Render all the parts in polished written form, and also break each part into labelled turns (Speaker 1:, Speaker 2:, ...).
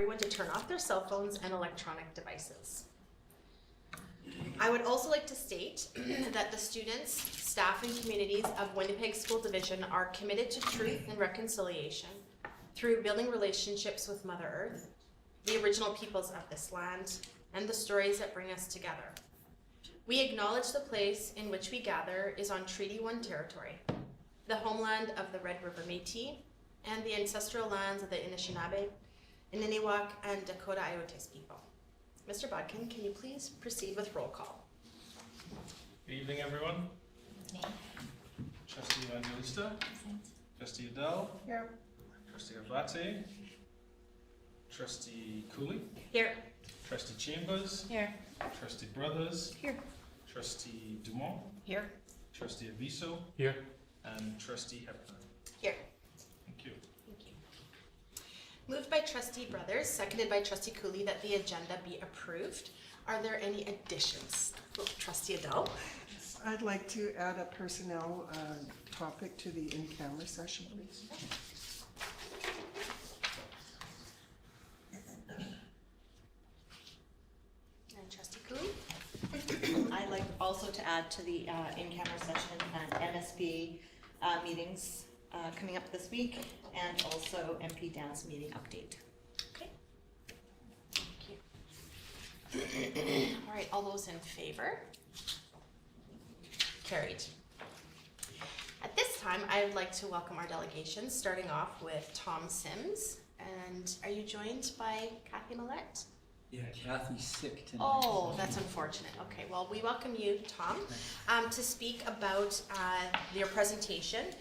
Speaker 1: everyone to turn off their cell phones and electronic devices. I would also like to state that the students, staff, and communities of Winnipeg School Division are committed to truth and reconciliation through building relationships with Mother Earth, the original peoples of this land, and the stories that bring us together. We acknowledge the place in which we gather is on Treaty 1 territory, the homeland of the Red River Métis, and the ancestral lands of the Anishinaabe, Ininiwak, and Dakota Iotes people. Mr. Bodkin, can you please proceed with roll call?
Speaker 2: Good evening, everyone. Trustee Evangelista. Trustee Edel.
Speaker 1: Here.
Speaker 2: Trustee Ablate. Trustee Cooley.
Speaker 1: Here.
Speaker 2: Trustee Chambers.
Speaker 1: Here.
Speaker 2: Trustee Brothers.
Speaker 1: Here.
Speaker 2: Trustee Dumont.
Speaker 1: Here.
Speaker 2: Trustee Aviso.
Speaker 3: Here.
Speaker 2: And Trustee Hepburn.
Speaker 1: Here.
Speaker 2: Thank you.
Speaker 1: Thank you. Moved by Trustee Brothers, seconded by Trustee Cooley that the agenda be approved. Are there any additions? Trustee Edel.
Speaker 4: I'd like to add a personnel topic to the in-camera session, please.
Speaker 1: And Trustee Cooley?
Speaker 5: I'd like also to add to the in-camera session MSP meetings coming up this week, and also MP dance meeting update.
Speaker 1: Okay. Thank you. All right, all those in favor? Carried. At this time, I would like to welcome our delegation, starting off with Tom Sims. And are you joined by Kathy Millette?
Speaker 6: Yeah, Kathy's sick tonight.
Speaker 1: Oh, that's unfortunate. Okay, well, we welcome you, Tom, to speak about your presentation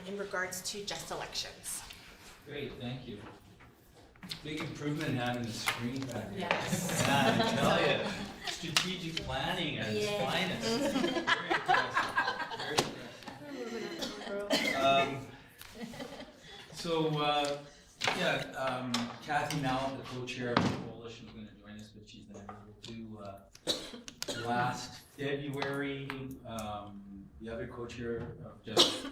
Speaker 1: in regards to just elections.
Speaker 6: Great, thank you. Big improvement having the screen back there.
Speaker 1: Yes.
Speaker 6: Yeah, I tell you, strategic planning at its finest. Very impressive. Very impressive. Kathy Mallett, the co-chair of the coalition, is going to join us, but she's not able to. Last February, the other co-chair of just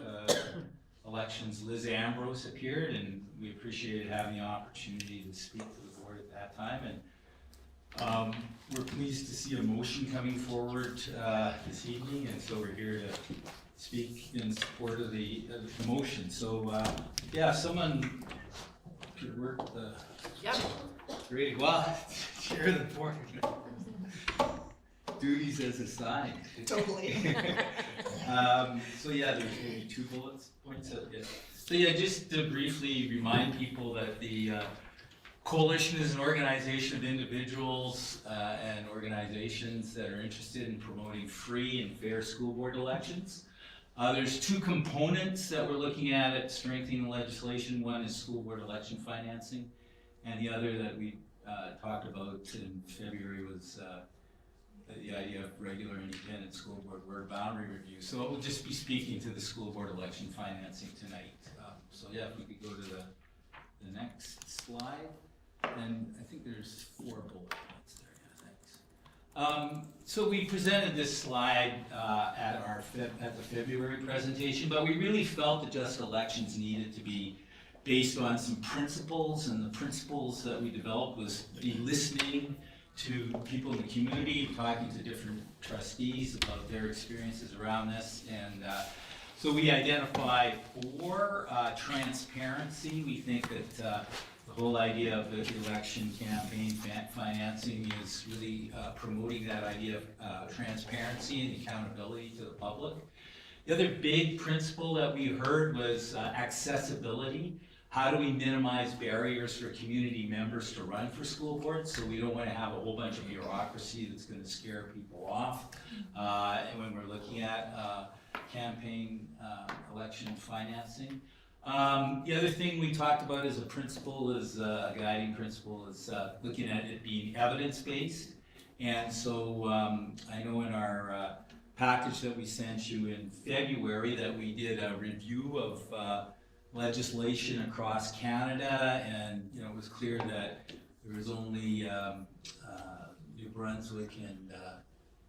Speaker 6: elections, Liz Ambrose, appeared, and we appreciated having the opportunity to speak to the board at that time. And we're pleased to see a motion coming forward this evening, and so we're here to speak in support of the motion. So, someone could work the great, chair of the board. Duties as assigned.
Speaker 4: Totally.
Speaker 6: There's maybe 2 bullet points. Just to briefly remind people that the coalition is an organization of individuals and organizations that are interested in promoting free and fair school board elections. There's 2 components that we're looking at strengthening the legislation. One is school board election financing, and the other that we talked about in February was the idea of regular independent school board word boundary review. So we'll just be speaking to the school board election financing tonight. If we could go to the next slide. And I think there's 4 bullet points there. Thanks. So we presented this slide at the February presentation, but we really felt that just elections needed to be based on some principles, and the principles that we developed was be listening to people in the community, talking to different trustees about their experiences around this. And so we identified 4. Transparency. We think that the whole idea of the election campaign financing is really promoting that idea of transparency and accountability to the public. The other big principle that we heard was accessibility. How do we minimize barriers for community members to run for school boards? So we don't want to have a whole bunch of bureaucracy that's going to scare people off. And when we're looking at campaign election financing. The other thing we talked about as a principle is a guiding principle is looking at it being evidence-based. And so I know in our package that we sent you in February that we did a review of legislation across Canada, and it was clear that there was only New Brunswick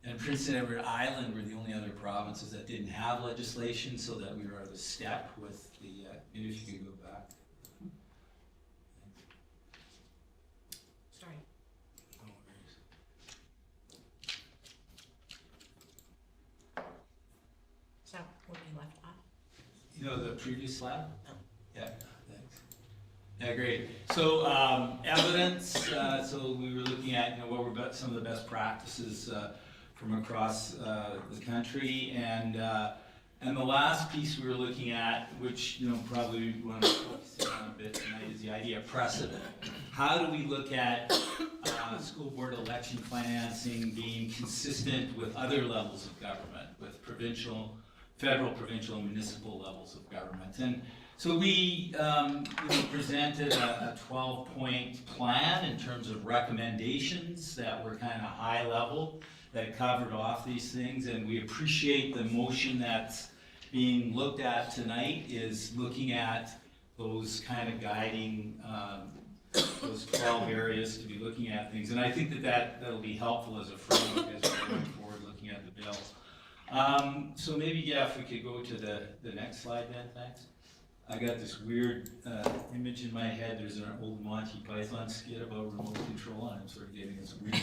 Speaker 6: and Prince Edward Island were the only other provinces that didn't have legislation, so that we were at a step with the, maybe if you could go back. No, the previous slide? Yeah, thanks. Yeah, great. So, evidence, so we were looking at, what were some of the best practices from across the country, and the last piece we were looking at, which, probably we want to focus on a bit tonight, is the idea of precedent. How do we look at school board election financing being consistent with other levels of government, with provincial, federal, provincial, and municipal levels of government? And so we presented a 12-point plan in terms of recommendations that were kind of high level, that covered off these things, and we appreciate the motion that's being looked at tonight is looking at those kind of guiding, those 12 areas to be looking at things. And I think that'll be helpful as a framework as we're going forward looking at the bill. So maybe, yeah, if we could go to the next slide then, thanks. I got this weird image in my head. There's an old Monty Python skit about remote control, and I'm sort of getting this weird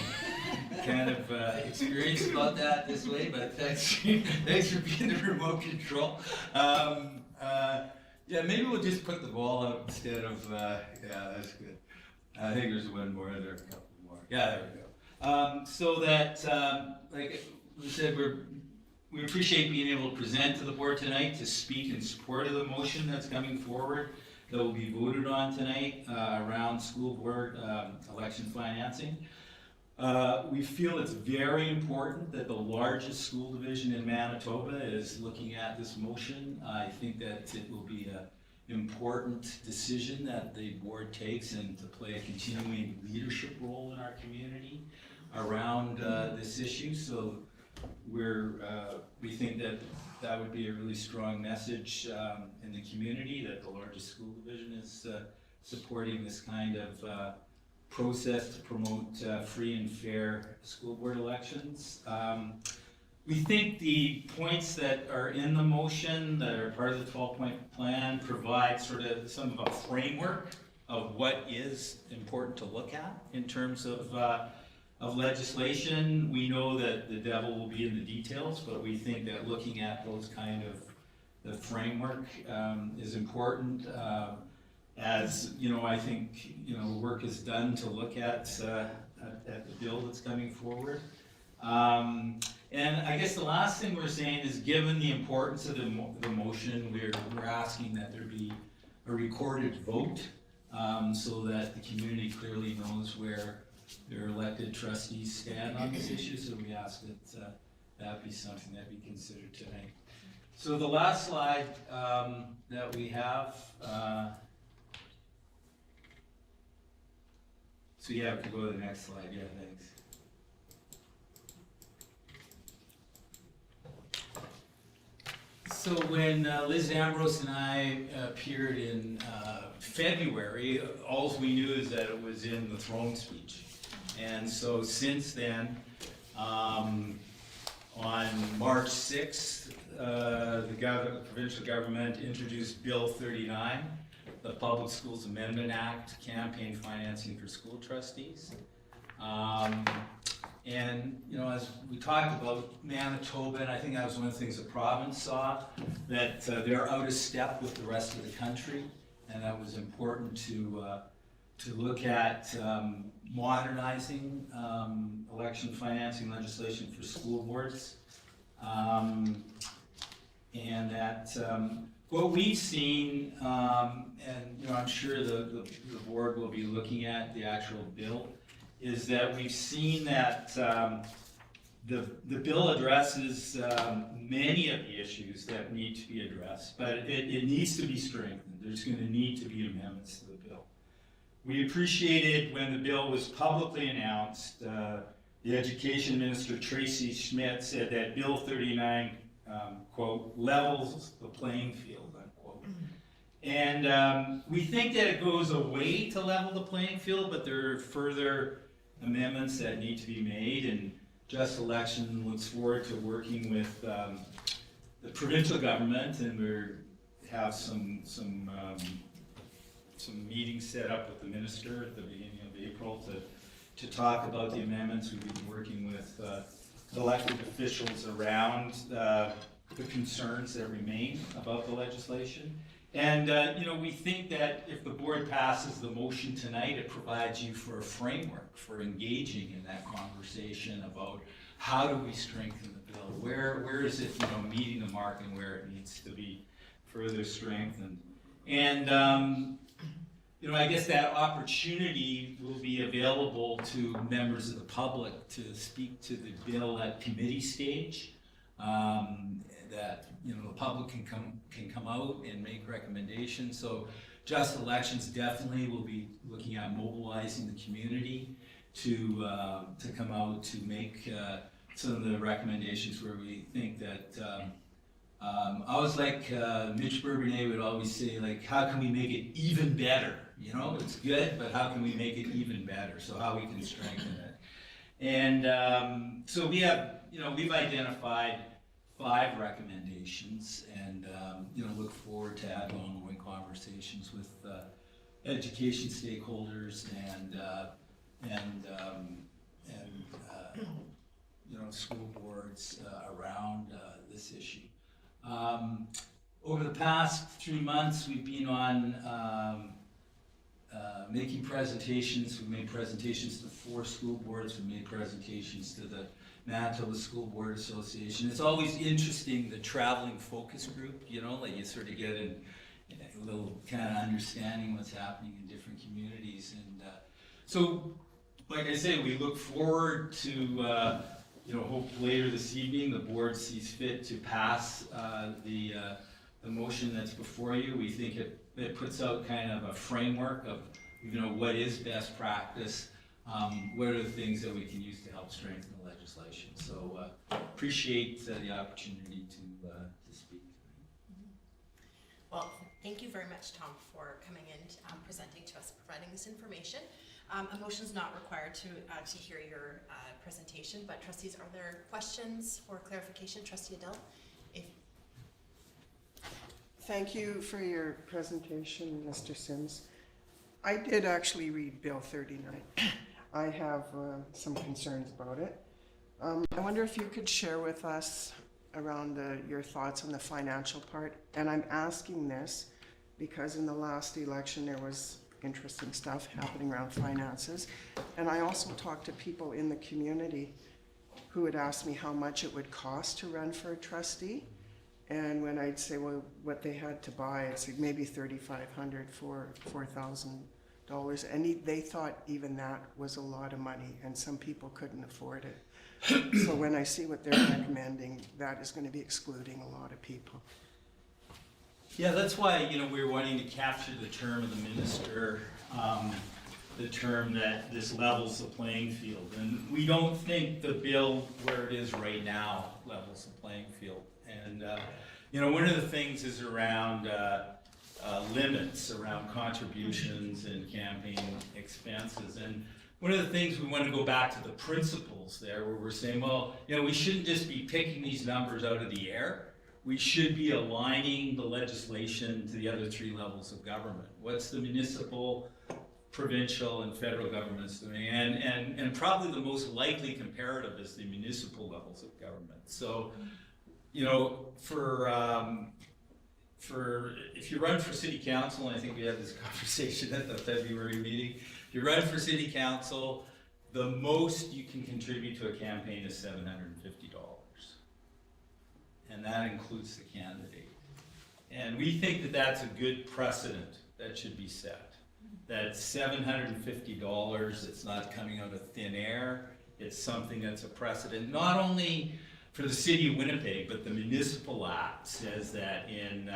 Speaker 6: kind of experience about that this way, but thanks for being the remote control. Yeah, maybe we'll just put the ball out instead of, yeah, that's good. I think there's one more, there are a couple more. Yeah, there we go. So that, like we said, we appreciate being able to present to the board tonight to speak in support of the motion that's coming forward that will be voted on tonight around school board election financing. We feel it's very important that the largest school division in Manitoba is looking at this motion. I think that it will be an important decision that the board takes and to play a continuing leadership role in our community around this issue. So we think that would be a really strong message in the community that the largest school division is supporting this kind of process to promote free and fair school board elections. We think the points that are in the motion that are part of the 12-point plan provide sort of some of a framework of what is important to look at in terms of legislation. We know that the devil will be in the details, but we think that looking at those kind of the framework is important. As I think work is done to look at the bill that's coming forward. And I guess the last thing we're saying is, given the importance of the motion, we're asking that there be a recorded vote so that the community clearly knows where their elected trustees stand on this issue. So we ask that that be something that be considered tonight. So the last slide that we have. So yeah, we can go to the next slide. Yeah, thanks. So when Liz Ambrose and I appeared in February, all we knew is that it was in the throne speech. And so since then, on March 6th, the provincial government introduced Bill 39, the Public Schools Amendment Act, campaign financing for school trustees. And as we talked about Manitoba, and I think that was one of the things the province saw, that they're out of step with the rest of the country, and that was important to look at modernizing election financing legislation for school boards, and that what we've seen, and I'm sure the board will be looking at the actual bill, is that we've seen that the bill addresses many of the issues that need to be addressed, but it needs to be strengthened. There's going to need to be amendments to the bill. We appreciated when the bill was publicly announced, the Education Minister Tracy Schmidt said that Bill 39, quote, levels the playing field, unquote. And we think that it goes a way to level the playing field, but there are further amendments that need to be made, and Just Election looks forward to working with the provincial government, and we have some meetings set up with the minister at the beginning of April to talk about the amendments. We've been working with elected officials around the concerns that remain about the legislation. And, we think that if the board passes the motion tonight, it provides you for a framework for engaging in that conversation about how do we strengthen the bill? Where is it, meeting the mark and where it needs to be further strengthened? And, I guess that opportunity will be available to members of the public to speak to the bill at committee stage. That the public can come out and make recommendations. So Just Elections definitely will be looking at mobilizing the community to come out to make some of the recommendations where we think that I always like Mitch Bourbonnais would always say, like, how can we make it even better? It's good, but how can we make it even better? So how we can strengthen it. And so we have, we've identified 5 recommendations, and look forward to having ongoing conversations with education stakeholders and school boards around this issue. Over the past 3 months, we've been on making presentations. We made presentations to 4 school boards. We made presentations to the Manitoba School Board Association. It's always interesting, the traveling focus group, like you sort of get a little kind of understanding what's happening in different communities. And so, like I say, we look forward to, hope later this evening the board sees fit to pass the motion that's before you. We think it puts out kind of a framework of, what is best practice, what are the things that we can use to help strengthen the legislation. So appreciate the opportunity to speak.
Speaker 1: Well, thank you very much, Tom, for coming in, presenting to us, providing this information. A motion's not required to hear your presentation, but trustees, are there questions or clarification? Trustee Edel?
Speaker 4: Thank you for your presentation, Mr. Sims. I did actually read Bill 39. I have some concerns about it. I wonder if you could share with us around your thoughts on the financial part. And I'm asking this because in the last election there was interesting stuff happening around finances. And I also talked to people in the community who would ask me how much it would cost to run for a trustee. And when I'd say, well, what they had to buy, it's like maybe $3,500 for $4,000. And they thought even that was a lot of money, and some people couldn't afford it. So when I see what they're recommending, that is going to be excluding a lot of people.
Speaker 6: Yeah, that's why, we're wanting to capture the term of the minister, the term that this levels the playing field. And we don't think the bill where it is right now levels the playing field. And, one of the things is around limits, around contributions and campaign expenses. And one of the things we want to go back to the principles there, where we're saying, well, we shouldn't just be picking these numbers out of the air. We should be aligning the legislation to the other 3 levels of government. What's the municipal, provincial, and federal governments doing? And probably the most likely comparative is the municipal levels of government. So, for if you run for city council, and I think we had this conversation at the February meeting, if you run for city council, the most you can contribute to a campaign is $750. And that includes the candidate. And we think that that's a good precedent that should be set. That $750, it's not coming out of thin air, it's something that's a precedent, not only for the city of Winnipeg, but the Municipal Act says that in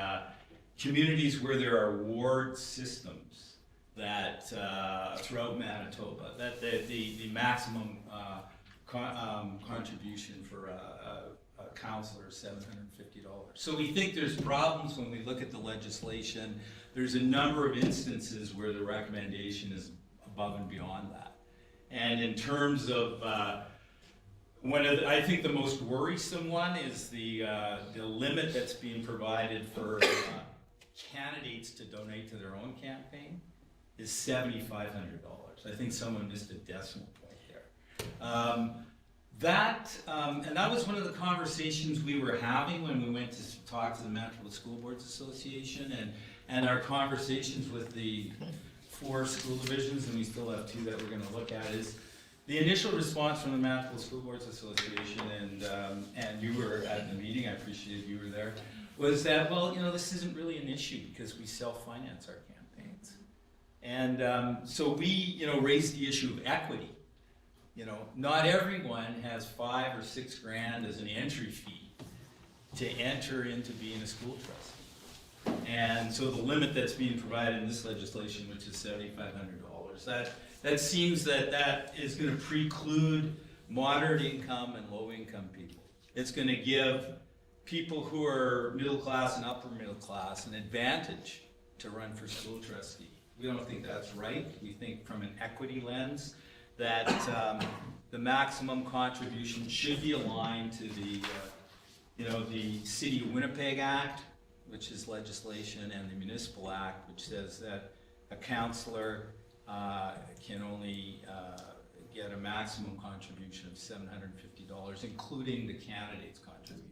Speaker 6: communities where there are ward systems, that throughout Manitoba, that the maximum contribution for a councillor is $750. So we think there's problems when we look at the legislation. There's a number of instances where the recommendation is above and beyond that. And in terms of I think the most worrisome one is the limit that's being provided for candidates to donate to their own campaign is $7,500. I think someone missed a decimal point there. And that was one of the conversations we were having when we went to talk to the Manitoba School Boards Association, and our conversations with the 4 school divisions, and we still have 2 that we're gonna look at, is the initial response from the Manitoba School Boards Association, and you were at the meeting, I appreciate you were there, was that, well, you know, this isn't really an issue because we self-finance our campaigns. And so we, you know, raised the issue of equity. You know, not everyone has $5 or $6 grand as an entry fee to enter into being a school trustee. And so the limit that's being provided in this legislation, which is $7,500, that seems that is going to preclude moderate income and low income people. It's going to give people who are middle class and upper middle class an advantage to run for school trustee. We don't think that's right. We think from an equity lens that the maximum contribution should be aligned to the, the City of Winnipeg Act, which is legislation, and the Municipal Act, which says that a councillor can only get a maximum contribution of $750, including the candidate's contribution.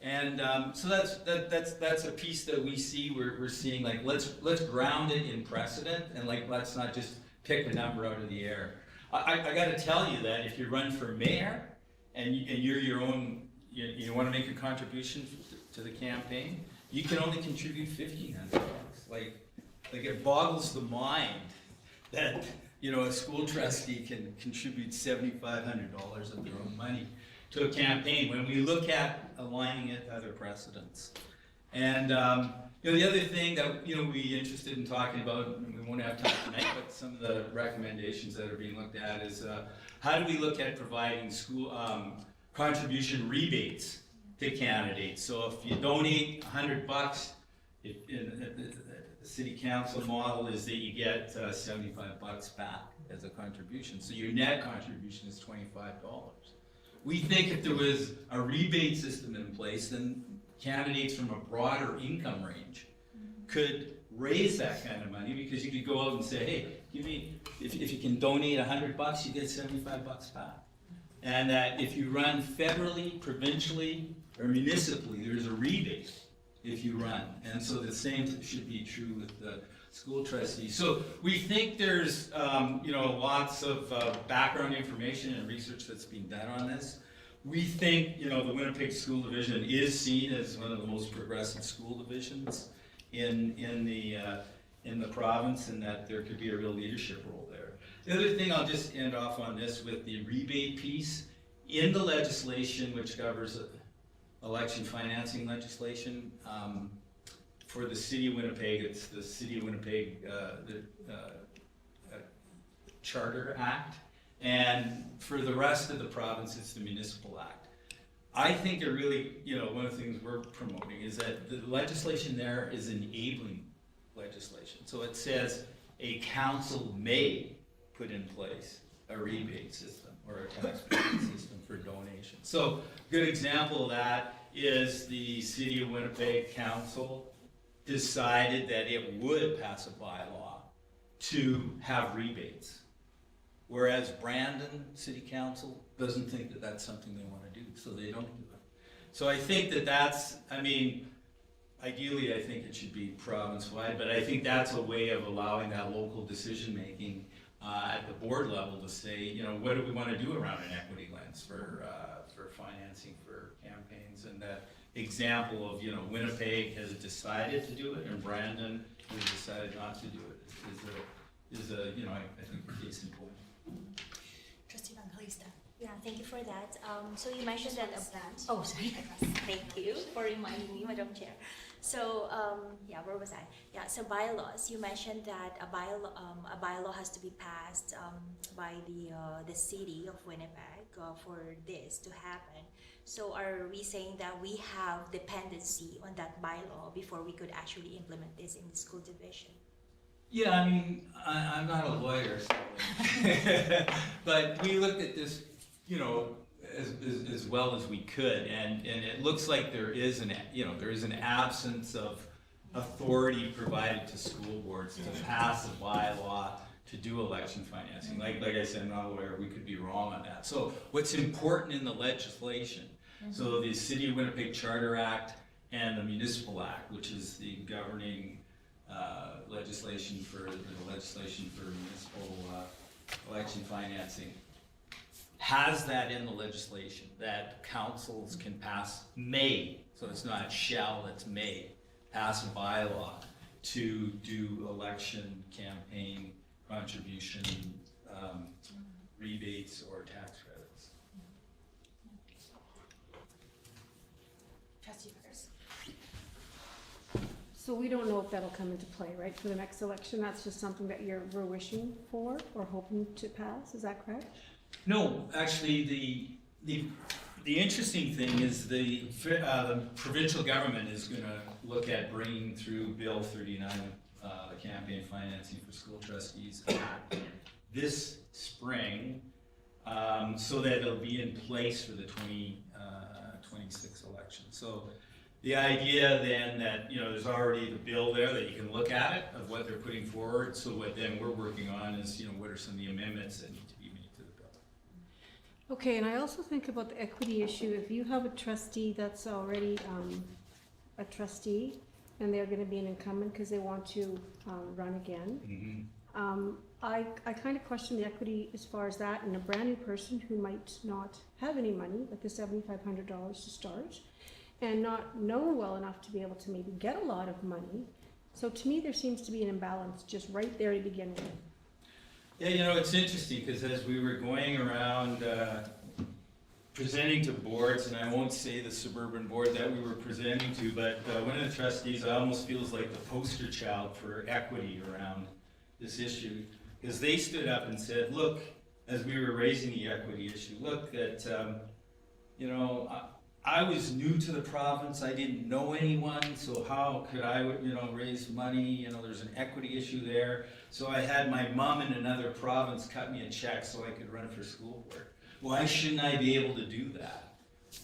Speaker 6: And so that's a piece that we see. We're seeing, like, let's ground it in precedent, and like let's not just pick a number out of the air. I got to tell you that if you run for mayor and you're your own, you want to make a contribution to the campaign, you can only contribute $1,500. Like it boggles the mind that a school trustee can contribute $7,500 of their own money to a campaign when we look at aligning it to other precedents. And the other thing that we'd be interested in talking about, and we won't have time tonight, but some of the recommendations that are being looked at is how do we look at providing school contribution rebates to candidates? So if you donate $100, the city council model is that you get $75 back as a contribution. So your net contribution is $25. We think if there was a rebate system in place, then candidates from a broader income range could raise that kind of money, because you could go out and say, hey, give me, if you can donate $100, you get $75 back. And that if you run federally, provincially, or municipally, there's a rebate if you run. And so the same should be true with the school trustees. So we think there's lots of background information and research that's being done on this. We think the Winnipeg School Division is seen as one of the most progressive school divisions in the province, and that there could be a real leadership role there. The other thing, I'll just end off on this with the rebate piece. In the legislation which governs election financing legislation, for the City of Winnipeg, it's the City of Winnipeg Charter Act, and for the rest of the province, it's the Municipal Act. I think it really, one of the things we're promoting is that the legislation there is enabling legislation. So it says a council may put in place a rebate system or a tax rebate system for donations. So a good example of that is the City of Winnipeg Council decided that it would pass a bylaw to have rebates, whereas Brandon City Council doesn't think that that's something they want to do, so they don't do it. So I think that's, ideally I think it should be province-wide, but I think that's a way of allowing that local decision-making at the board level to say, what do we want to do around an equity lens for financing for campaigns. And that example of, Winnipeg has decided to do it and Brandon has decided not to do it is a I think a case in point.
Speaker 3: Trustee Evangelista.
Speaker 7: Yeah, thank you for that. So you mentioned that.
Speaker 3: Oh, sorry.
Speaker 7: Thank you for reminding me, Madam Chair. So where was I? Yeah, so bylaws. You mentioned that a bylaw has to be passed by the city of Winnipeg for this to happen. So are we saying that we have dependency on that bylaw before we could actually implement this in the school division?
Speaker 6: Yeah, I'm not a lawyer, but we looked at this, as well as we could, and it looks like there is an absence of authority provided to school boards to pass a bylaw to do election financing. Like I said, I'm not aware, we could be wrong on that. So what's important in the legislation, so the City of Winnipeg Charter Act and the Municipal Act, which is the governing legislation for municipal election financing, has that in the legislation, that councils can pass, so it's not shall, it's may, pass a bylaw to do election campaign contribution rebates or tax credits.
Speaker 1: Trustee Vickers.
Speaker 8: So we don't know if that'll come into play, right, for the next election? That's just something that we're wishing for or hoping to pass, is that correct?
Speaker 6: No, actually, the interesting thing is the provincial government is going to look at bringing through Bill 39, the campaign financing for school trustees Act, this spring, so that it'll be in place for the 2026 election. So the idea then that, there's already the bill there that you can look at it of what they're putting forward. So what then we're working on is, what are some of the amendments that need to be made to the bill.
Speaker 8: Okay, and I also think about the equity issue. If you have a trustee that's already a trustee and they're going to be an incumbent because they want to run again, I kind of question the equity as far as that, and a brand new person who might not have any money, like the $7,500 to start, and not know well enough to be able to maybe get a lot of money. So to me, there seems to be an imbalance just right there to begin with.
Speaker 6: Yeah, it's interesting because as we were going around presenting to boards, and I won't say the suburban board that we were presenting to, but one of the trustees almost feels like the poster child for equity around this issue, because they stood up and said, look, as we were raising the equity issue, look, that, I was new to the province, I didn't know anyone, so how could I, raise money, there's an equity issue there. So I had my mom in another province cut me a check so I could run for school board. Why shouldn't I be able to do that?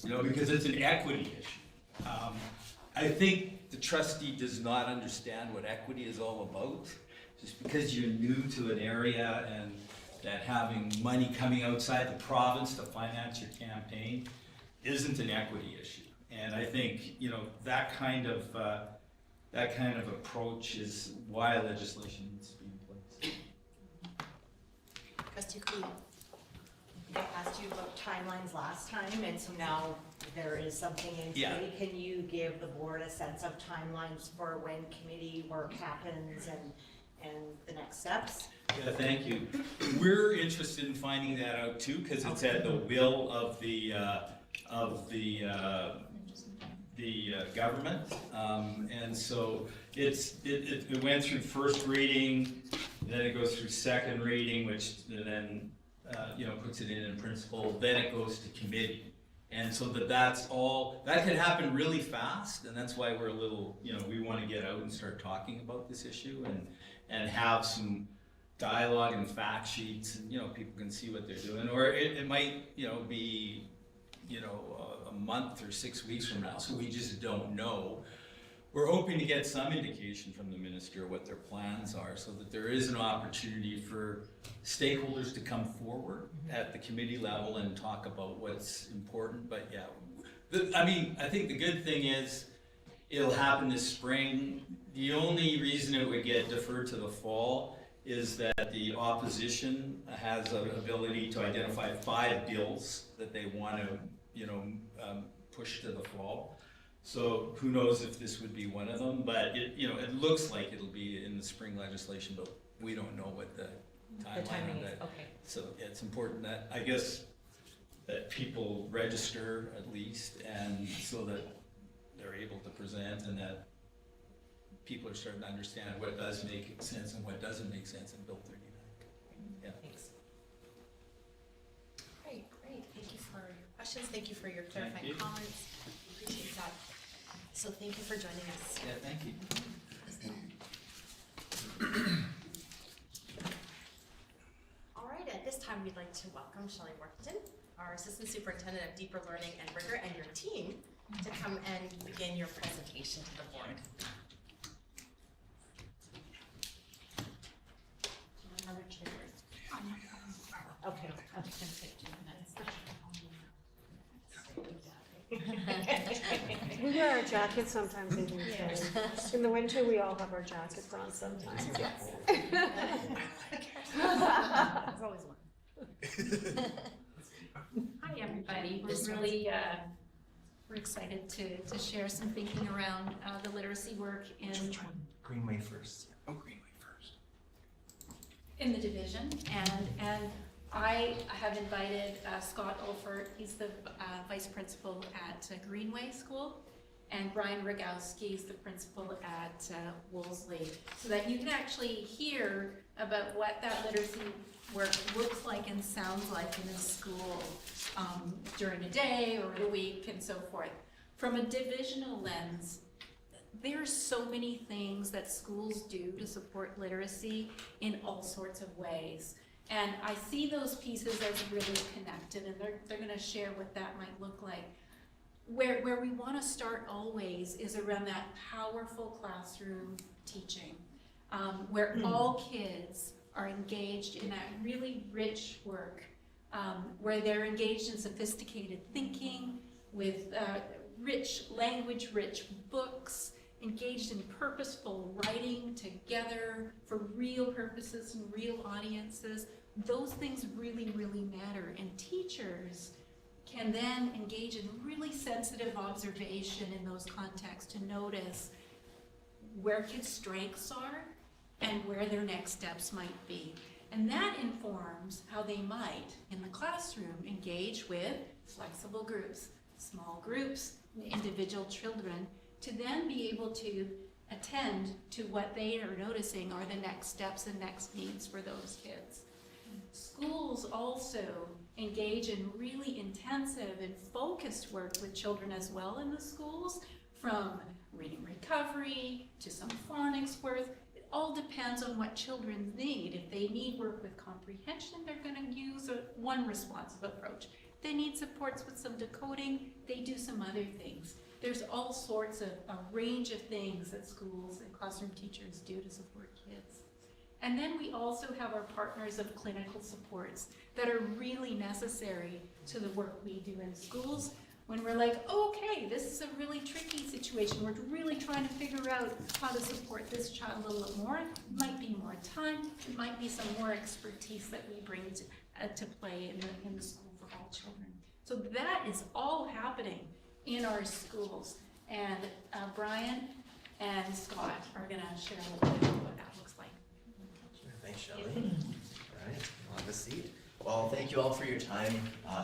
Speaker 6: Because it's an equity issue. I think the trustee does not understand what equity is all about. Just because you're new to an area and that having money coming outside the province to finance your campaign isn't an equity issue. And I think, that kind of approach is why legislation needs to be in place.
Speaker 1: Trustee Cooey.
Speaker 5: I asked you about timelines last time, and so now there is something in
Speaker 6: Yeah.
Speaker 5: committee. Can you give the board a sense of timelines for when committee work happens and the next steps?
Speaker 6: Yeah, thank you. We're interested in finding that out too, because it's at the will of the government, and so it went through first reading, then it goes through second reading, which then puts it in principle, then it goes to committee, and so that's all. That could happen really fast, and that's why we're a little, we want to get out and start talking about this issue and have some dialogue and fact sheets, and people can see what they're doing, or it might be a month or 6 weeks from now, so we just don't know. We're hoping to get some indication from the minister what their plans are, so that there is an opportunity for stakeholders to come forward at the committee level and talk about what's important. But yeah, I think the good thing is it'll happen this spring. The only reason it would get deferred to the fall is that the opposition has an ability to identify 5 bills that they want to, push to the fall. So who knows if this would be one of them, but it looks like it'll be in the spring legislation, but we don't know what the timeline of that.
Speaker 5: Okay.
Speaker 6: So it's important that, I guess, that people register at least, and so that they're able to present, and that people are starting to understand what does make sense and what doesn't make sense in Bill 39. Yeah.
Speaker 5: Thanks.
Speaker 1: Great. Thank you for your questions. Thank you for your clarifying comments. Appreciate that. So thank you for joining us.
Speaker 6: Yeah, thank you.
Speaker 1: All right, at this time, we'd like to welcome Shelley Worthington, our Assistant Superintendent of Deeper Learning and Rigor, and your team to come and begin your presentation to the board.
Speaker 5: Another chair.
Speaker 8: We wear our jackets sometimes, I think, so. In the winter, we all have our jackets on sometimes, yes.
Speaker 3: There's always one. Hi, everybody. We're excited to share some thinking around the literacy work
Speaker 9: Greenway first. Oh, Greenway first.
Speaker 3: in the division, and I have invited Scott Olfert. He's the vice principal at Greenway School, and Brian Rogowski is the principal at Wolseley, so that you can actually hear about what that literacy work looks like and sounds like in a school during a day or a week and so forth. From a divisional lens, there's so many things that schools do to support literacy in all sorts of ways. And I see those pieces as really connected, and they're gonna share what that might look like. Where we wanna start always is around that powerful classroom teaching, where all kids are engaged in that really rich work, where they're engaged in sophisticated thinking with rich language, rich books, engaged in purposeful writing together for real purposes and real audiences. Those things really, really matter. And teachers can then engage in really sensitive observation in those contexts to notice where kids' strengths are and where their next steps might be. And that informs how they might, in the classroom, engage with flexible groups, small groups, individual children, to then be able to attend to what they are noticing are the next steps and next needs for those kids. Schools also engage in really intensive and focused work with children as well in the schools, from reading recovery to some phonics work. It all depends on what children need. If they need work with comprehension, they're going to use one responsive approach. If they need supports with some decoding, they do some other things. There's all sorts of a range of things that schools and classroom teachers do to support kids. And then we also have our partners of clinical supports that are really necessary to the work we do in schools. When we're like, okay, this is a really tricky situation, we're really trying to figure out how to support this child a little more. It might be more time, it might be some more expertise that we bring to play in the school for all children. So that is all happening in our schools, and Brian and Scott are going to share a little bit about what that looks like.
Speaker 9: Thanks, Shelley. All right, you'll have a seat. Well, thank you all for your time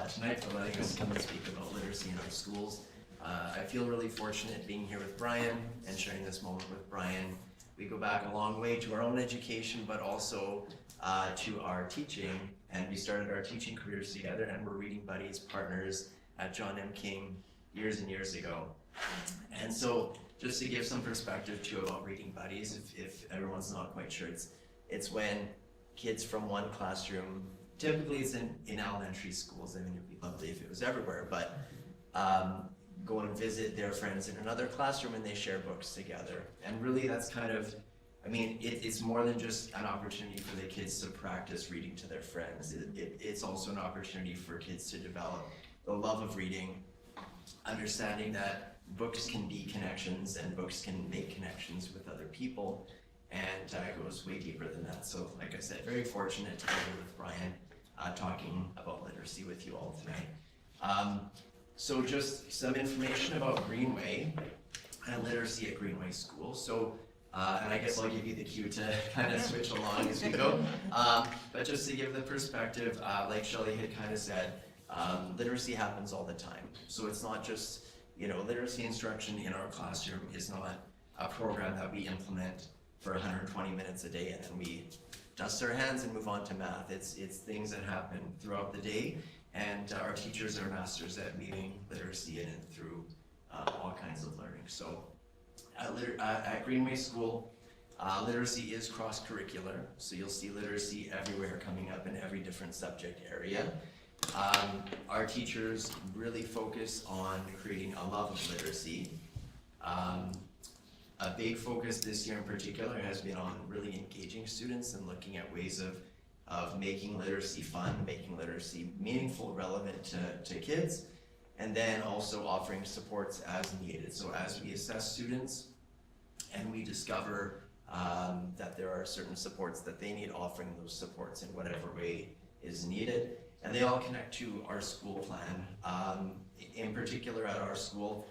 Speaker 9: tonight, for letting us come and speak about literacy in our schools. I feel really fortunate being here with Brian and sharing this moment with Brian. We go back a long way to our own education, but also to our teaching, and we started our teaching careers together, and we're reading buddies, partners at John M. King years and years ago. And so just to give some perspective too about reading buddies, if everyone's not quite sure, it's when kids from one classroom, typically it's in elementary schools, I mean it'd be lovely if it was everywhere, but go and visit their friends in another classroom and they share books together. And really that's kind of, I mean, it's more than just an opportunity for the kids to practice reading to their friends. It's also an opportunity for kids to develop the love of reading, understanding that books can be connections and books can make connections with other people, and it goes way deeper than that. So like I said, very fortunate to be here with Brian talking about literacy with you all tonight. So just some information about Greenway and literacy at Greenway School. So, and I guess I'll give you the cue to kind of switch along as we go. But just to give the perspective, like Shelley had kind of said, literacy happens all the time. So it's not just, literacy instruction in our classroom is not a program that we implement for 120 minutes a day and then we dust our hands and move on to math. It's things that happen throughout the day, and our teachers are masters at weaving literacy in and through all kinds of learning. So at Greenway School, literacy is cross-curricular, so you'll see literacy everywhere coming up in every different subject area. Our teachers really focus on creating a love of literacy. A big focus this year in particular has been on really engaging students and looking at ways of making literacy fun, making literacy meaningful, relevant to kids, and then also offering supports as needed. So as we assess students and we discover that there are certain supports that they need, offering those supports in whatever way is needed. And they all connect to our school plan. In particular at our school,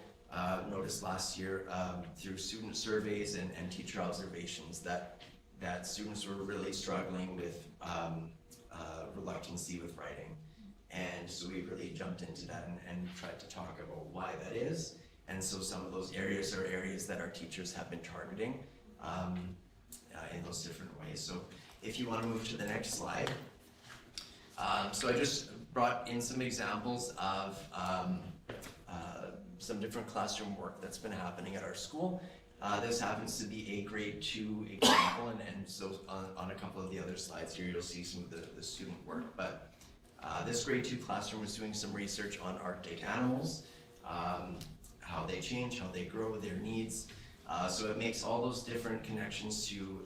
Speaker 9: noticed last year through student surveys and teacher observations that students were really struggling with reluctancy with writing. And so we really jumped into that and tried to talk about why that is. And so some of those areas are areas that our teachers have been targeting in those different ways. So if you want to move to the next slide. So I just brought in some examples of some different classroom work that's been happening at our school. This happens to be a grade 2 example, and so on a couple of the other slides here you'll see some of the student work. But this grade 2 classroom was doing some research on Arctic animals, how they change, how they grow, their needs. So it makes all those different connections to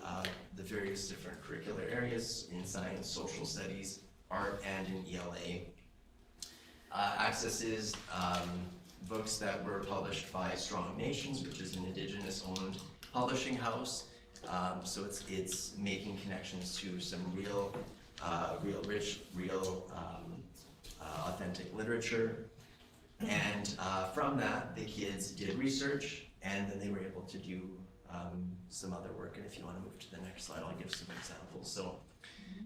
Speaker 9: the various different curricular areas in science, social studies, art, and in ELA. Accesses books that were published by Strong Nations, which is an Indigenous-owned publishing house. So it's making connections to some real rich, authentic literature. And from that, the kids did research, and then they were able to do some other work. And if you want to move to the next slide, I'll give some examples.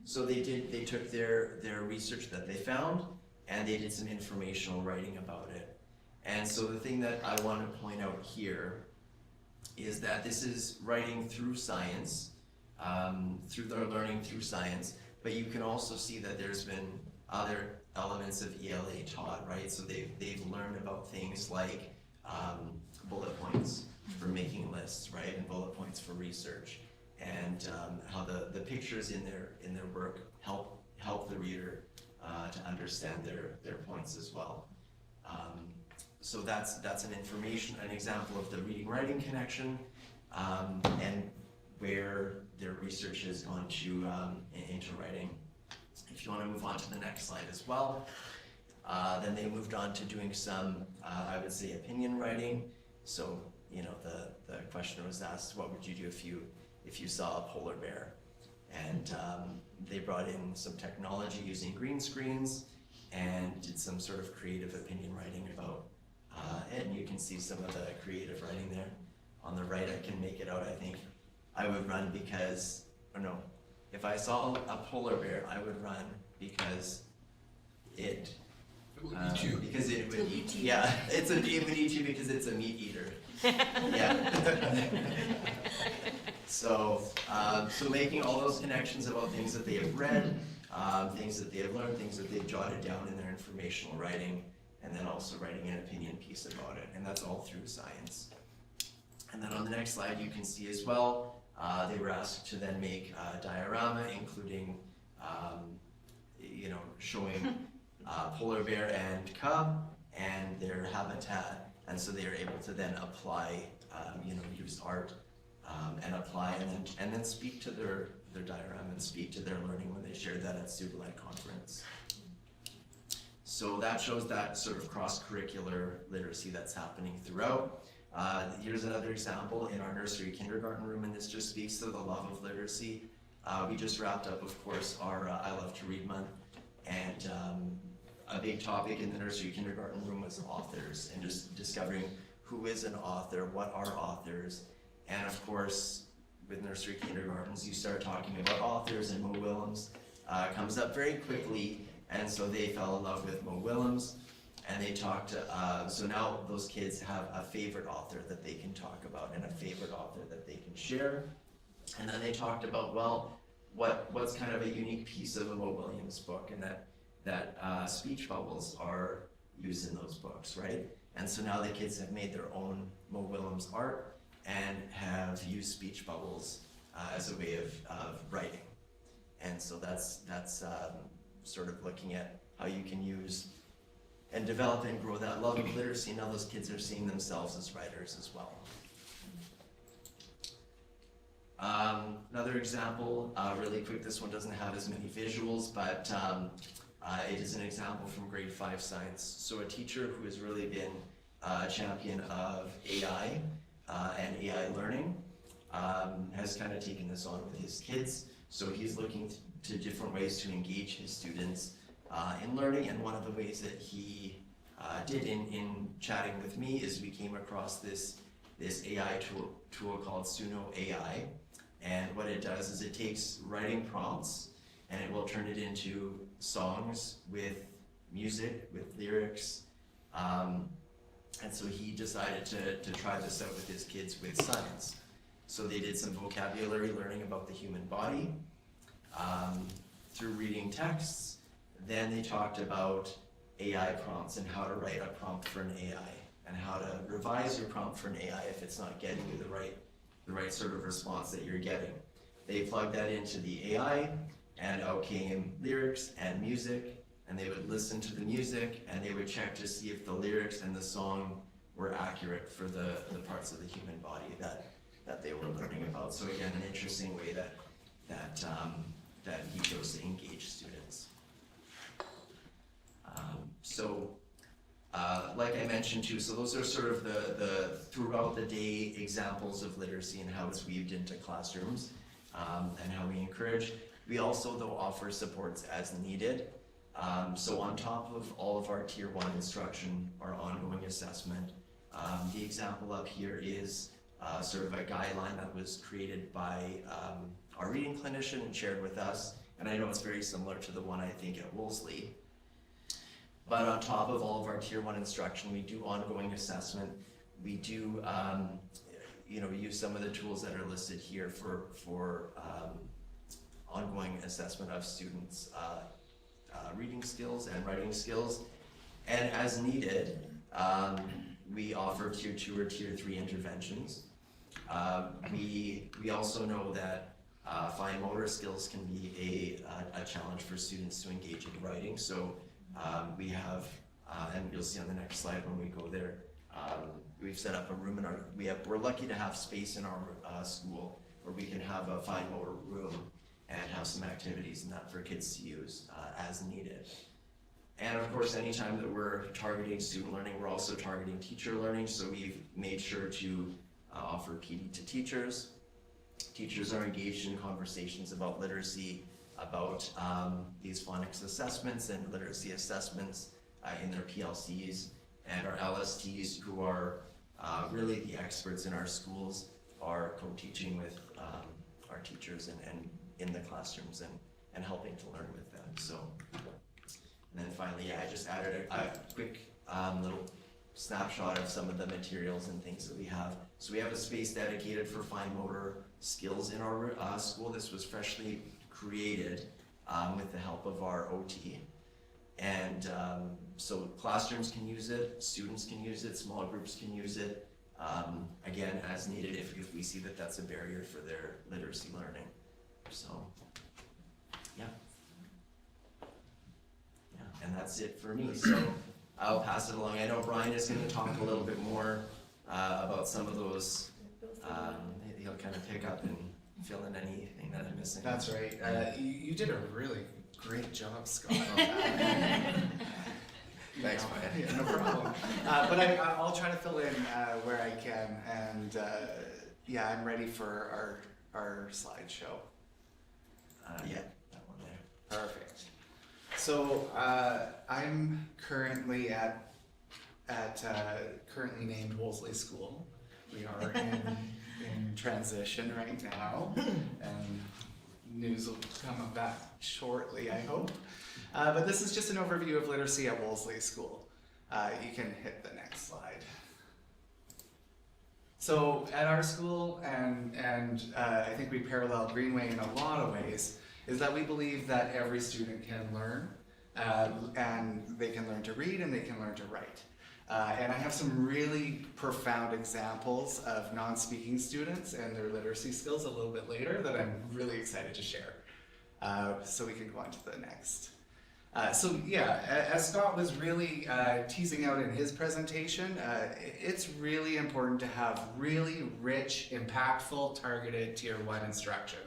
Speaker 9: So they took their research that they found, and they did some informational writing about it. And so the thing that I want to point out here is that this is writing through science, through their learning through science, but you can also see that there's been other elements of ELA taught, right? So they've learned about things like bullet points for making lists, right? And bullet points for research, and how the pictures in their work help the reader to understand their points as well. So that's an example of the reading-writing connection, and where their research has gone to into writing. If you want to move on to the next slide as well, then they moved on to doing some, I would say, opinion writing. So, you know, the question was asked, what would you do if you saw a polar bear? And they brought in some technology using green screens and did some sort of creative opinion writing about it. And you can see some of the creative writing there. On the right, I can make it out. I think I would run because, or no, if I saw a polar bear, I would run because it would eat you. Because it would eat you. Yeah, it would eat you because it's a meat eater. Yeah. So making all those connections about things that they have read, things that they have learned, things that they've jotted down in their informational writing, and then also writing an opinion piece about it, and that's all through science. And then on the next slide, you can see as well, they were asked to then make a diorama, including, you know, showing polar bear and cub and their habitat, and so they are able to then apply, you know, use art and apply, and then speak to their diorama and speak to their learning when they shared that at Student Led Conference. So that shows that sort of cross-curricular literacy that's happening throughout. Here's another example in our nursery kindergarten room, and this just speaks to the love of literacy. We just wrapped up, of course, our I Love to Read month, and a big topic in the nursery kindergarten room was authors, and just discovering who is an author, what are authors, and of course, with nursery kindergartens, you start talking about authors, and Mo Willems comes up very quickly, and so they fell in love with Mo Willems, and they talked to, so now those kids have a favorite author that they can talk about, and a favorite author that they can share, and then they talked about, well, what's kind of a unique piece of a Mo Willems book, and that speech bubbles are used in those books, right? And so now the kids have made their own Mo Willems art, and have used speech bubbles as a way of writing. And so that's sort of looking at how you can use and develop and grow that love of literacy. Now those kids are seeing themselves as writers as well. Another example, really quick, this one doesn't have as many visuals, but It is an example from grade 5 science. So a teacher who has really been a champion of AI and AI learning has kind of taken this on with his kids. So he's looking to different ways to engage his students in learning, and one of the ways that he did in chatting with me is we came across this AI tool called Suno AI, and what it does is it takes writing prompts and it will turn it into songs with music, with lyrics, and so he decided to try this out with his kids with science. So they did some vocabulary learning about the human body through reading texts. Then they talked about AI prompts and how to write a prompt for an AI and how to revise your prompt for an AI if it's not getting you the right sort of response that you're getting. They plugged that into the AI, and out came lyrics and music, and they would listen to the music and they would check to see if the lyrics and the song were accurate for the parts of the human body that they were learning about. So again, an interesting way that he chose to engage students. Like I mentioned too, so those are sort of the throughout the day examples of literacy and how it's weaved into classrooms and how we encourage. We also though offer supports as needed. So on top of all of our tier 1 instruction, our ongoing assessment, the example up here is sort of a guideline that was created by our reading clinician and shared with us. And I know it's very similar to the one I think at Wolseley. But on top of all of our tier 1 instruction, we do ongoing assessment. We do use some of the tools that are listed here for ongoing assessment of students' reading skills and writing skills. And as needed, we offer tier 2 or tier 3 interventions. We also know that fine motor skills can be a challenge for students to engage in writing. So we have, and you'll see on the next slide when we go there, we've set up a room in our, we're lucky to have space in our school where we can have a fine motor room and have some activities in that for kids to use as needed. And of course, anytime that we're targeting student learning, we're also targeting teacher learning. So we've made sure to offer PD to teachers. Teachers are engaged in conversations about literacy, about these phonics assessments and literacy assessments in their PLCs. And our LSTs, who are really the experts in our schools, are co-teaching with our teachers and in the classrooms and helping to learn with them. So, and then finally, I just added a quick little snapshot of some of the materials and things that we have. So we have a space dedicated for fine motor skills in our school. This was freshly created with the help of our OT. And so classrooms can use it, students can use it, small groups can use it, again, as needed if we see that that's a barrier for their literacy learning. So, yeah. And that's it for me. So I'll pass it along. I know Brian is going to talk a little bit more about some of those. He'll kind of pick up and fill in anything that I'm missing.
Speaker 10: That's right. You did a really great job, Scott, on that.
Speaker 9: Thanks, Brian.
Speaker 10: Yeah, no problem. But I'll try to fill in where I can. And yeah, I'm ready for our slideshow.
Speaker 9: Yeah, that one there.
Speaker 10: Perfect. So I'm currently at currently named Wolseley School. We are in transition right now, and news will come of that shortly, I hope. But this is just an overview of literacy at Wolseley School. You can hit the next slide. So at our school, and I think we parallel Greenway in a lot of ways, is that we believe that every student can learn, and they can learn to read and they can learn to write. And I have some really profound examples of non-speaking students and their literacy skills a little bit later that I'm really excited to share. So we can go on to the next. So yeah, as Scott was really teasing out in his presentation, it's really important to have really rich, impactful, targeted Tier 1 instruction.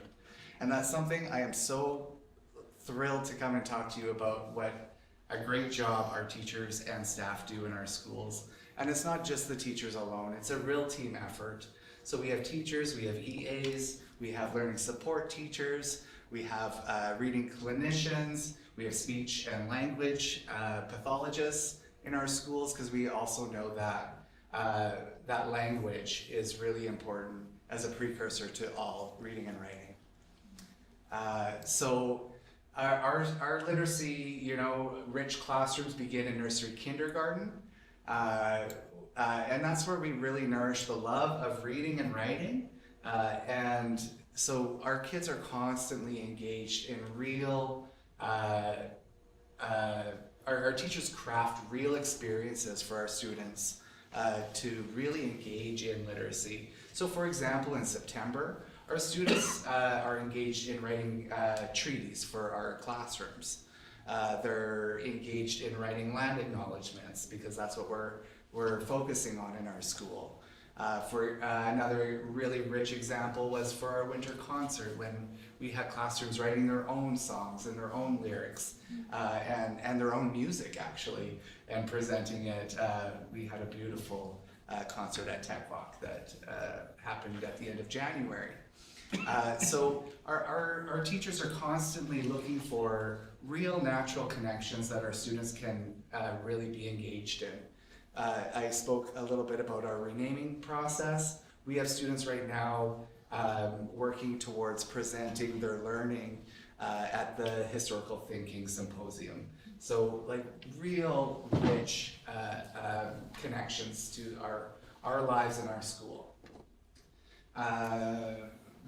Speaker 10: And that's something I am so thrilled to come and talk to you about what a great job our teachers and staff do in our schools. And it's not just the teachers alone, it's a real team effort. So we have teachers, we have EAs, we have learning support teachers, we have reading clinicians, we have speech and language pathologists in our schools, because we also know that that language is really important as a precursor to all reading and writing. So our literacy, you know, rich classrooms begin in nursery kindergarten. And that's where we really nourish the love of reading and writing. And so our kids are constantly engaged in real, our teachers craft real experiences for our students to really engage in literacy. So for example, in September, our students are engaged in writing treaties for our classrooms. They're engaged in writing land acknowledgements, because that's what we're focusing on in our school. For another really rich example was for our winter concert, when we had classrooms writing their own songs and their own lyrics and their own music, actually, and presenting it. We had a beautiful concert at TechVoc that happened at the end of January. So our teachers are constantly looking for real natural connections that our students can really be engaged in. I spoke a little bit about our renaming process. We have students right now working towards presenting their learning at the Historical Thinking Symposium. So like real rich connections to our lives in our school.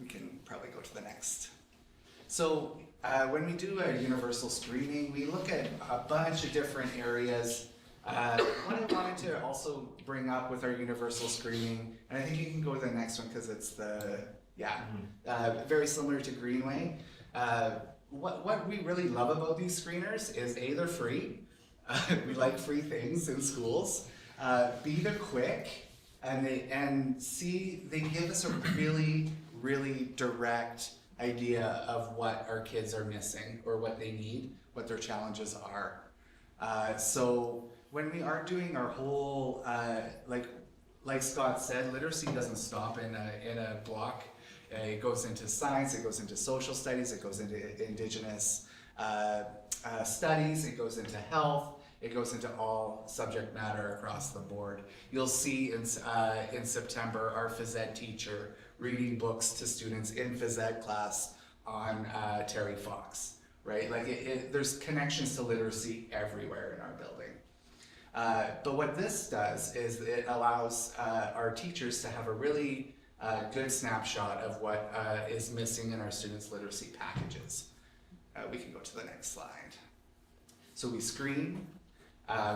Speaker 10: We can probably go to the next. So when we do a universal screening, we look at a bunch of different areas. What I wanted to also bring up with our universal screening, and I think you can go to the next one because it's very similar to Greenway. What we really love about these screeners is A, they're free. We like free things in schools. B, they're quick, and C, they give us a really direct idea of what our kids are missing or what they need, what their challenges are. So when we are doing our whole, like Scott said, literacy doesn't stop in a block. It goes into science, it goes into social studies, it goes into Indigenous studies, it goes into health, it goes into all subject matter across the board. You'll see in September our phys ed teacher reading books to students in phys ed class on Terry Fox, right? Like there's connections to literacy everywhere in our building. But what this does is it allows our teachers to have a really good snapshot of what is missing in our students' literacy packages. We can go to the next slide. So we screen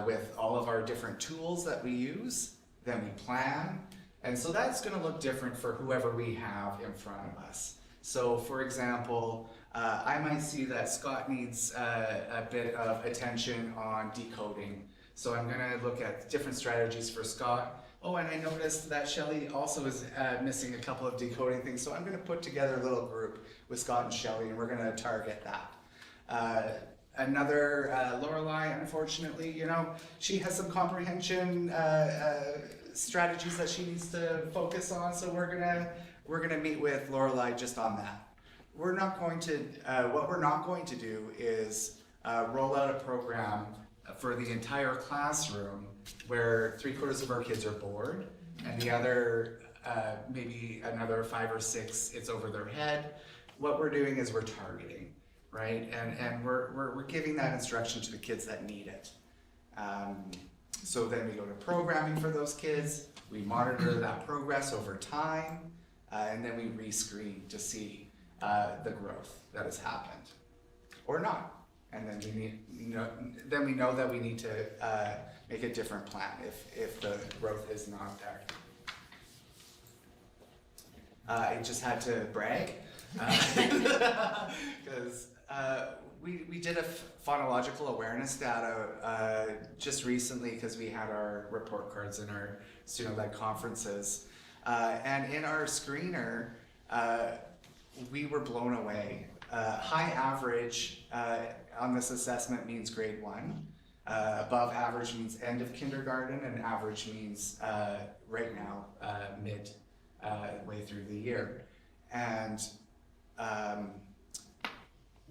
Speaker 10: with all of our different tools that we use, then we plan, and so that's going to look different for whoever we have in front of us. So for example, I might see that Scott needs a bit of attention on decoding. So I'm going to look at different strategies for Scott. Oh, and I noticed that Shelley also is missing a couple of decoding things. So I'm going to put together a little group with Scott and Shelley, and we're going to target that. Another, Lorelei, unfortunately, you know, she has some comprehension strategies that she needs to focus on. So we're gonna meet with Lorelei just on that. We're not going to, what we're not going to do is roll out a program for the entire classroom where 3/4 of our kids are bored and the other, maybe another 5 or 6, it's over their head. What we're doing is we're targeting, right? And we're giving that instruction to the kids that need it. So then we go to programming for those kids, we monitor that progress over time, and then we rescreen to see the growth that has happened, or not. And then we know that we need to make a different plan if the growth is not there. I just had to brag because we did a phonological awareness data just recently because we had our report cards in our student-led conferences, and in our screener we were blown away high average on this assessment means grade 1. Above average means end of kindergarten, and average means right now mid way through the year. And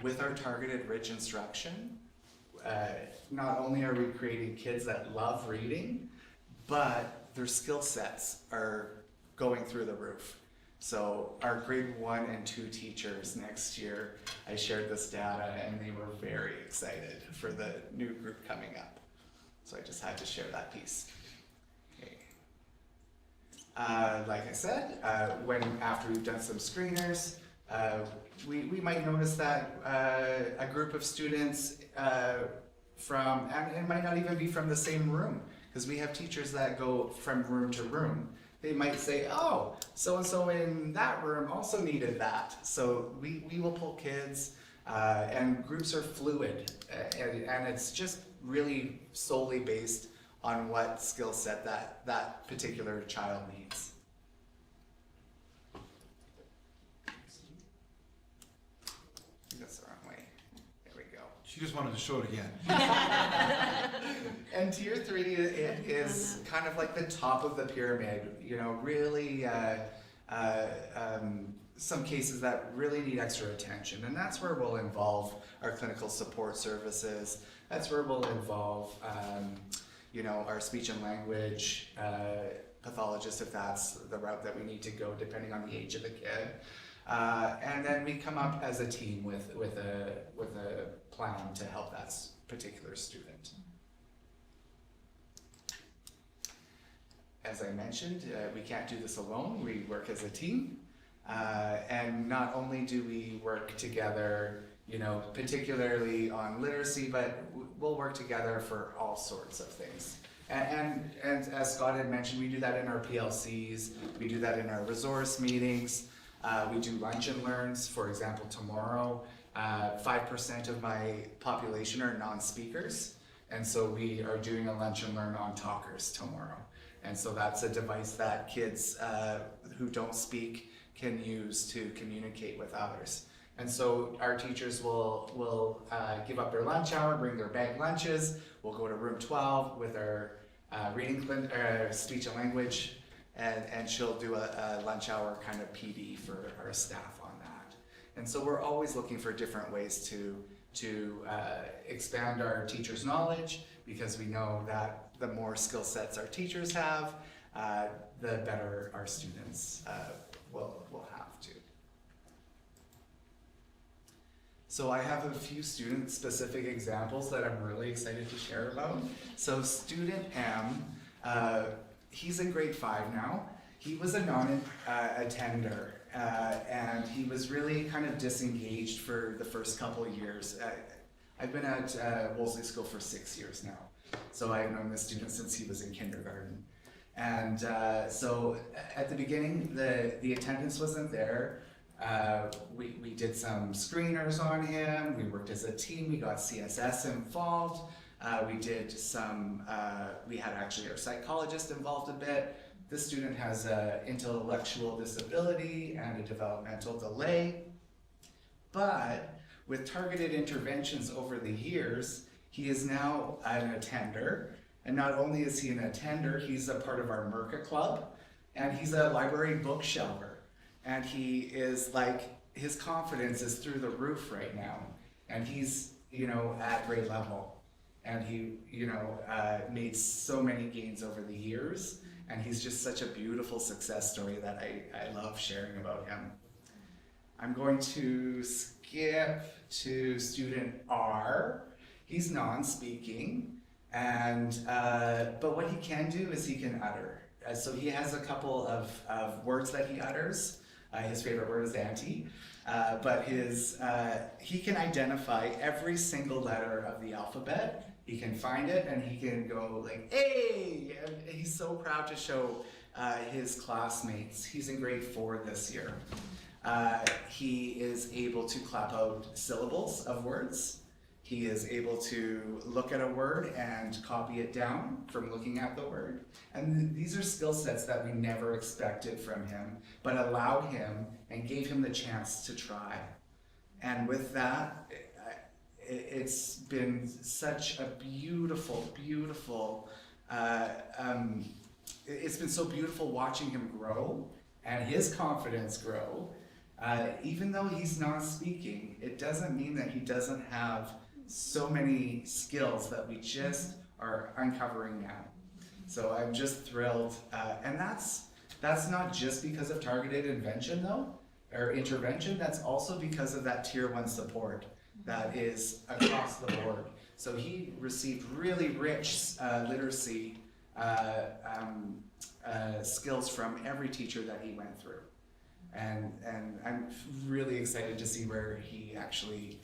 Speaker 10: with our targeted rich instruction, not only are we creating kids that love reading, but their skill sets are going through the roof. So our grade 1 and 2 teachers next year, I shared this data and they were very excited for the new group coming up. So I just had to share that piece. Okay. Like I said, after we've done some screeners, we might notice that a group of students and it might not even be from the same room, because we have teachers that go from room to room. They might say, oh, so-and-so in that room also needed that. So we will pull kids, and groups are fluid, and it's just really solely based on what skill set that particular child needs. That's the wrong way. There we go.
Speaker 11: She just wanted to show it again.
Speaker 10: And tier 3 it is kind of like the top of the pyramid, you know, really some cases that really need extra attention. And that's where we'll involve our clinical support services. That's where we'll involve, you know, our speech and language pathologist, if that's the route that we need to go, depending on the age of the kid. And then we come up as a team with a plan to help that particular student. As I mentioned, we can't do this alone. We work as a team. And not only do we work together, you know, particularly on literacy, but we'll work together for all sorts of things. And as Scott had mentioned, we do that in our PLCs, we do that in our resource meetings, we do lunch and learns. For example, tomorrow, 5% of my population are non-speakers, and so we are doing a lunch and learn on talkers tomorrow. And so that's a device that kids who don't speak can use to communicate with others. And so our teachers will give up their lunch hour, bring their bag lunches. We'll go to room 12 with our speech and language, and she'll do a lunch hour kind of PD for our staff on that. And so we're always looking for different ways to expand our teachers' knowledge, because we know that the more skill sets our teachers have, the better our students will have to. So I have a few student-specific examples that I'm really excited to share about. So student M, he's in grade 5 now. He was a non-attender, and he was really kind of disengaged for the first couple of years. I've been at Wolseley School for 6 years now. So I've known this student since he was in kindergarten. And so at the beginning, the attendance wasn't there. We did some screeners on him. We worked as a team. We got CSS involved. We had actually our psychologist involved a bit. This student has an intellectual disability and a developmental delay. But with targeted interventions over the years, he is now an attender. And not only is he an attender, he's a part of our Merca Club, and he's a library bookshelver. And he is his confidence is through the roof right now. And he's, you know, at grade level. And he, you know, made so many gains over the years. And he's just such a beautiful success story that I love sharing about him. I'm going to skip to student R. He's non-speaking. And but what he can do is he can utter. So he has a couple of words that he utters. His favorite word is auntie. But he can identify every single letter of the alphabet. He can find it and he can go like, hey! And he's so proud to show his classmates. He's in grade 4 this year. He is able to clap out syllables of words. He is able to look at a word and copy it down from looking at the word. And these are skill sets that we never expected from him, but allowed him and gave him the chance to try. And with that, it's been such a beautiful, beautiful, it's been so beautiful watching him grow and his confidence grow. Even though he's not speaking, it doesn't mean that he doesn't have so many skills that we just are uncovering now. So I'm just thrilled, and that's not just because of targeted intervention though, or intervention, that's also because of that tier 1 support that is across the board. So he received really rich literacy skills from every teacher that he went through. And I'm really excited to see where he actually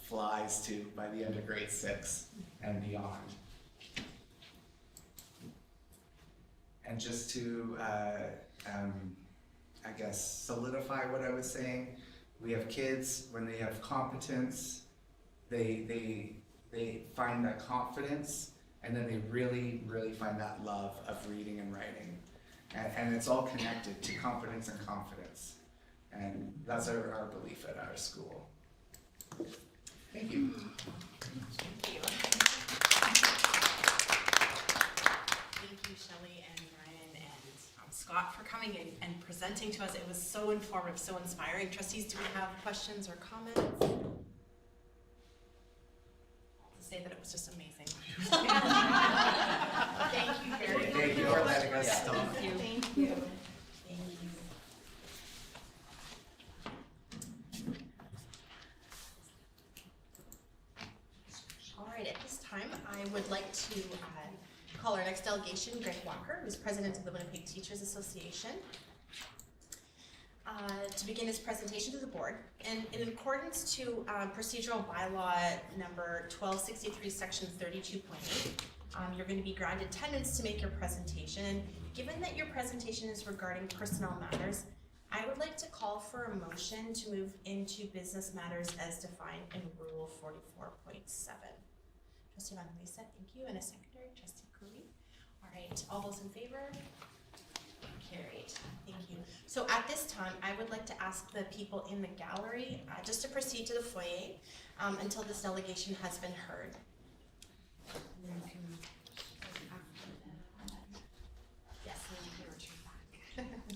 Speaker 10: flies to by the end of grade 6 and beyond. And just to, I guess, solidify what I was saying, we have kids, when they have competence, they find that confidence, and then they really, really find that love of reading and writing. And it's all connected to competence and confidence. And that's our belief at our school. Thank you.
Speaker 1: Thank you. Thank you, Shelley and Ryan and Scott for coming and presenting to us. It was so informative, so inspiring. Trustees, do we have questions or comments? I'll say that it was just amazing. Thank you very much.
Speaker 10: Thank you for letting us talk.
Speaker 1: Thank you. Thank you. All right, at this time, I would like to call our next delegation, Greg Walker, who's president of the Winnipeg Teachers Association, to begin his presentation to the board. And in accordance to procedural bylaw number 1263, section 32.8, you're going to be granted 10 minutes to make your presentation. And given that your presentation is regarding personnel matters, I would like to call for a motion to move into business matters as defined in Rule 44.7. Trustee Van Lisa, thank you. And a secretary, Trustee Cooley. All right, all those in favor? Carried. Thank you. So at this time, I would like to ask the people in the gallery just to proceed to the foyer until this delegation has been heard. Yes, and then you can return back.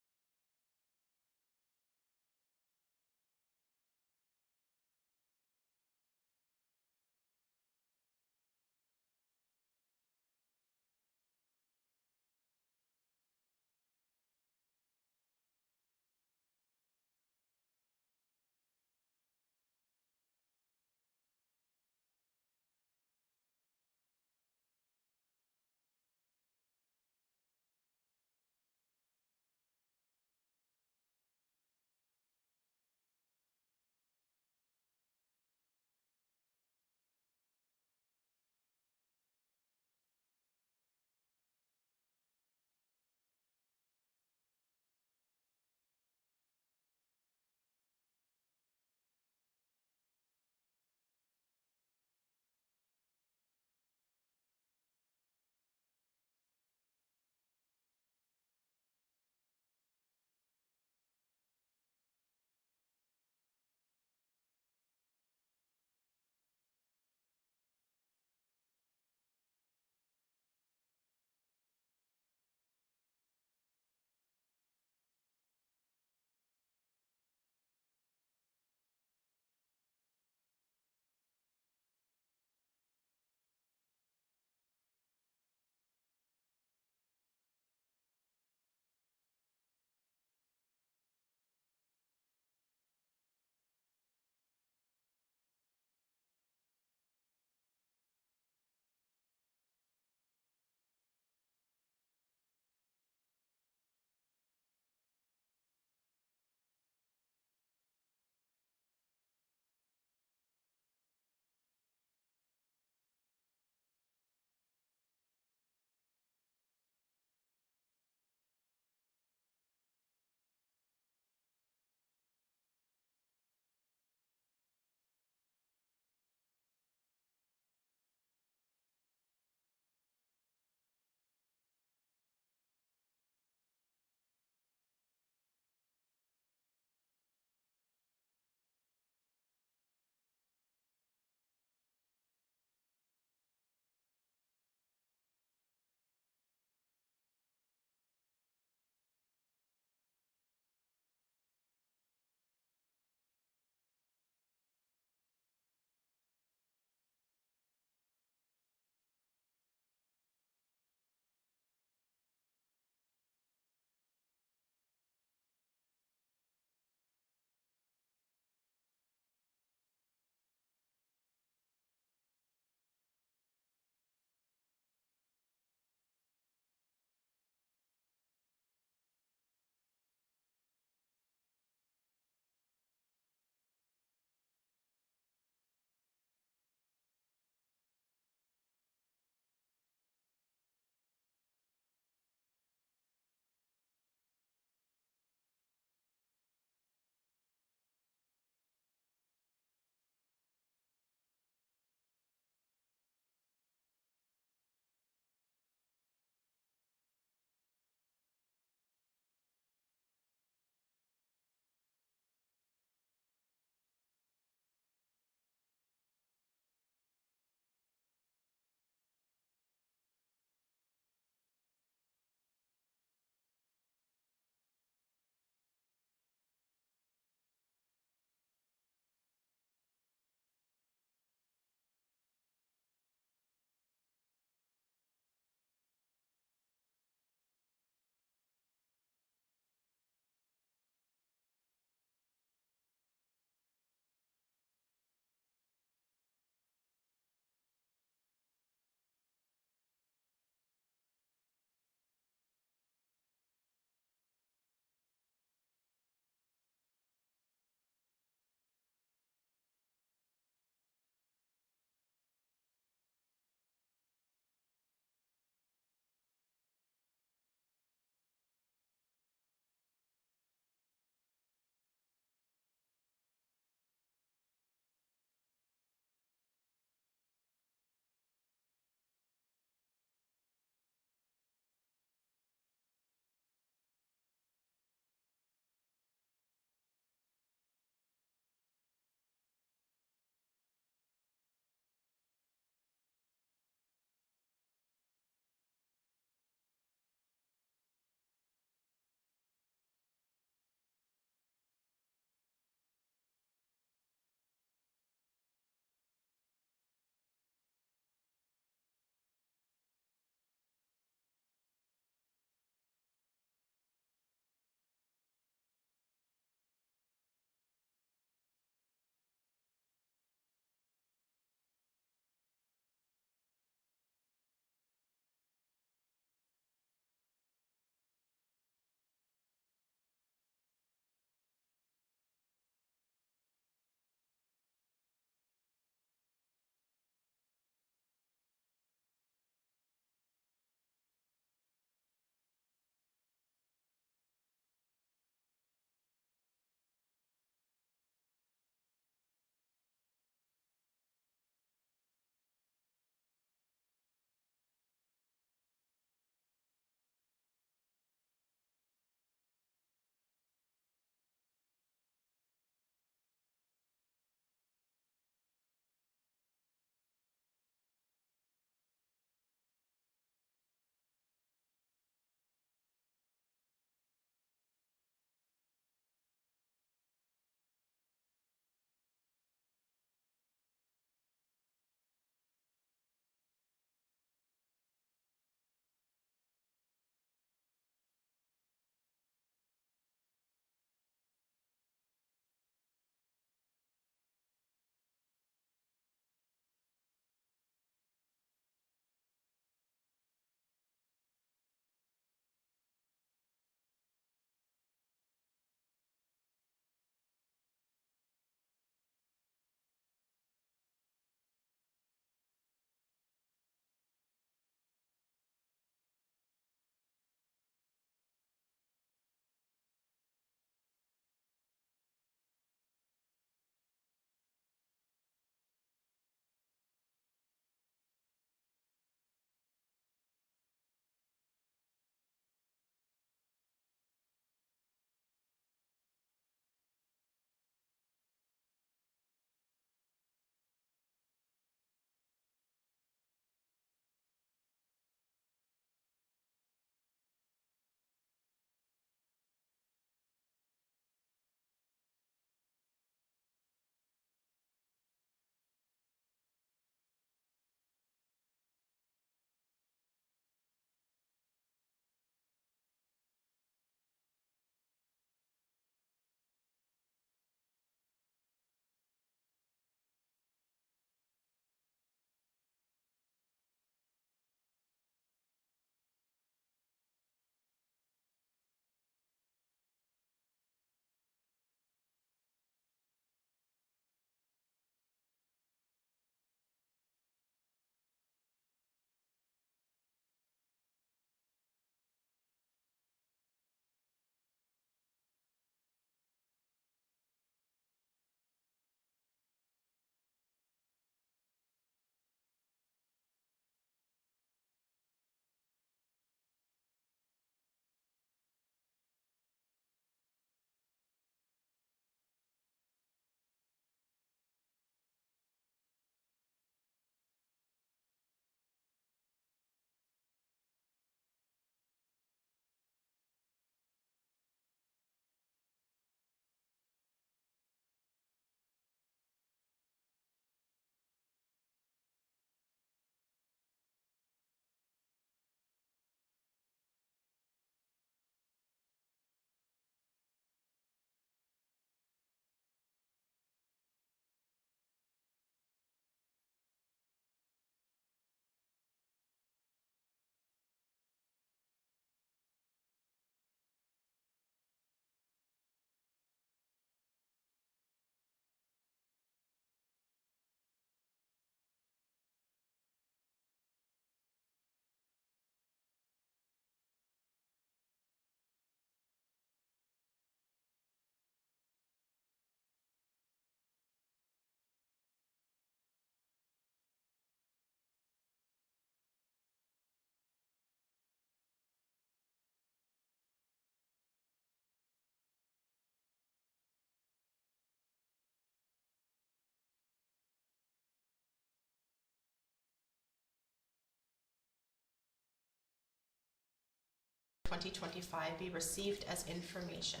Speaker 1: 2025 be received as information.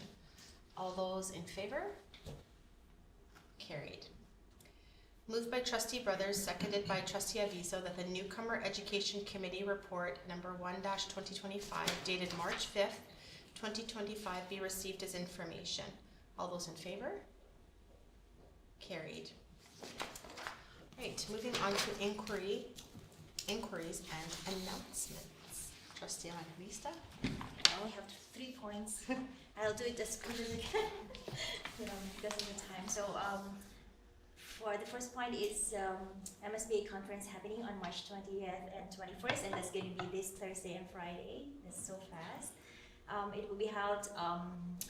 Speaker 1: All those in favor? Carried. Moved by Trustee Brothers, seconded by Trustee Aviso, that the Newcomer Education Committee Report number 1-2025 dated March 5th, 2025 be received as information. All those in favor? Carried. Right, moving on to inquiries and announcements. Trustee Evangelista?
Speaker 7: I only have 3 points. I'll do it as quick as I can, because of the time. So, for the first point is MSBA conference happening on March 20th and 21st, and that's going to be this Thursday and Friday. That's so fast. It will be held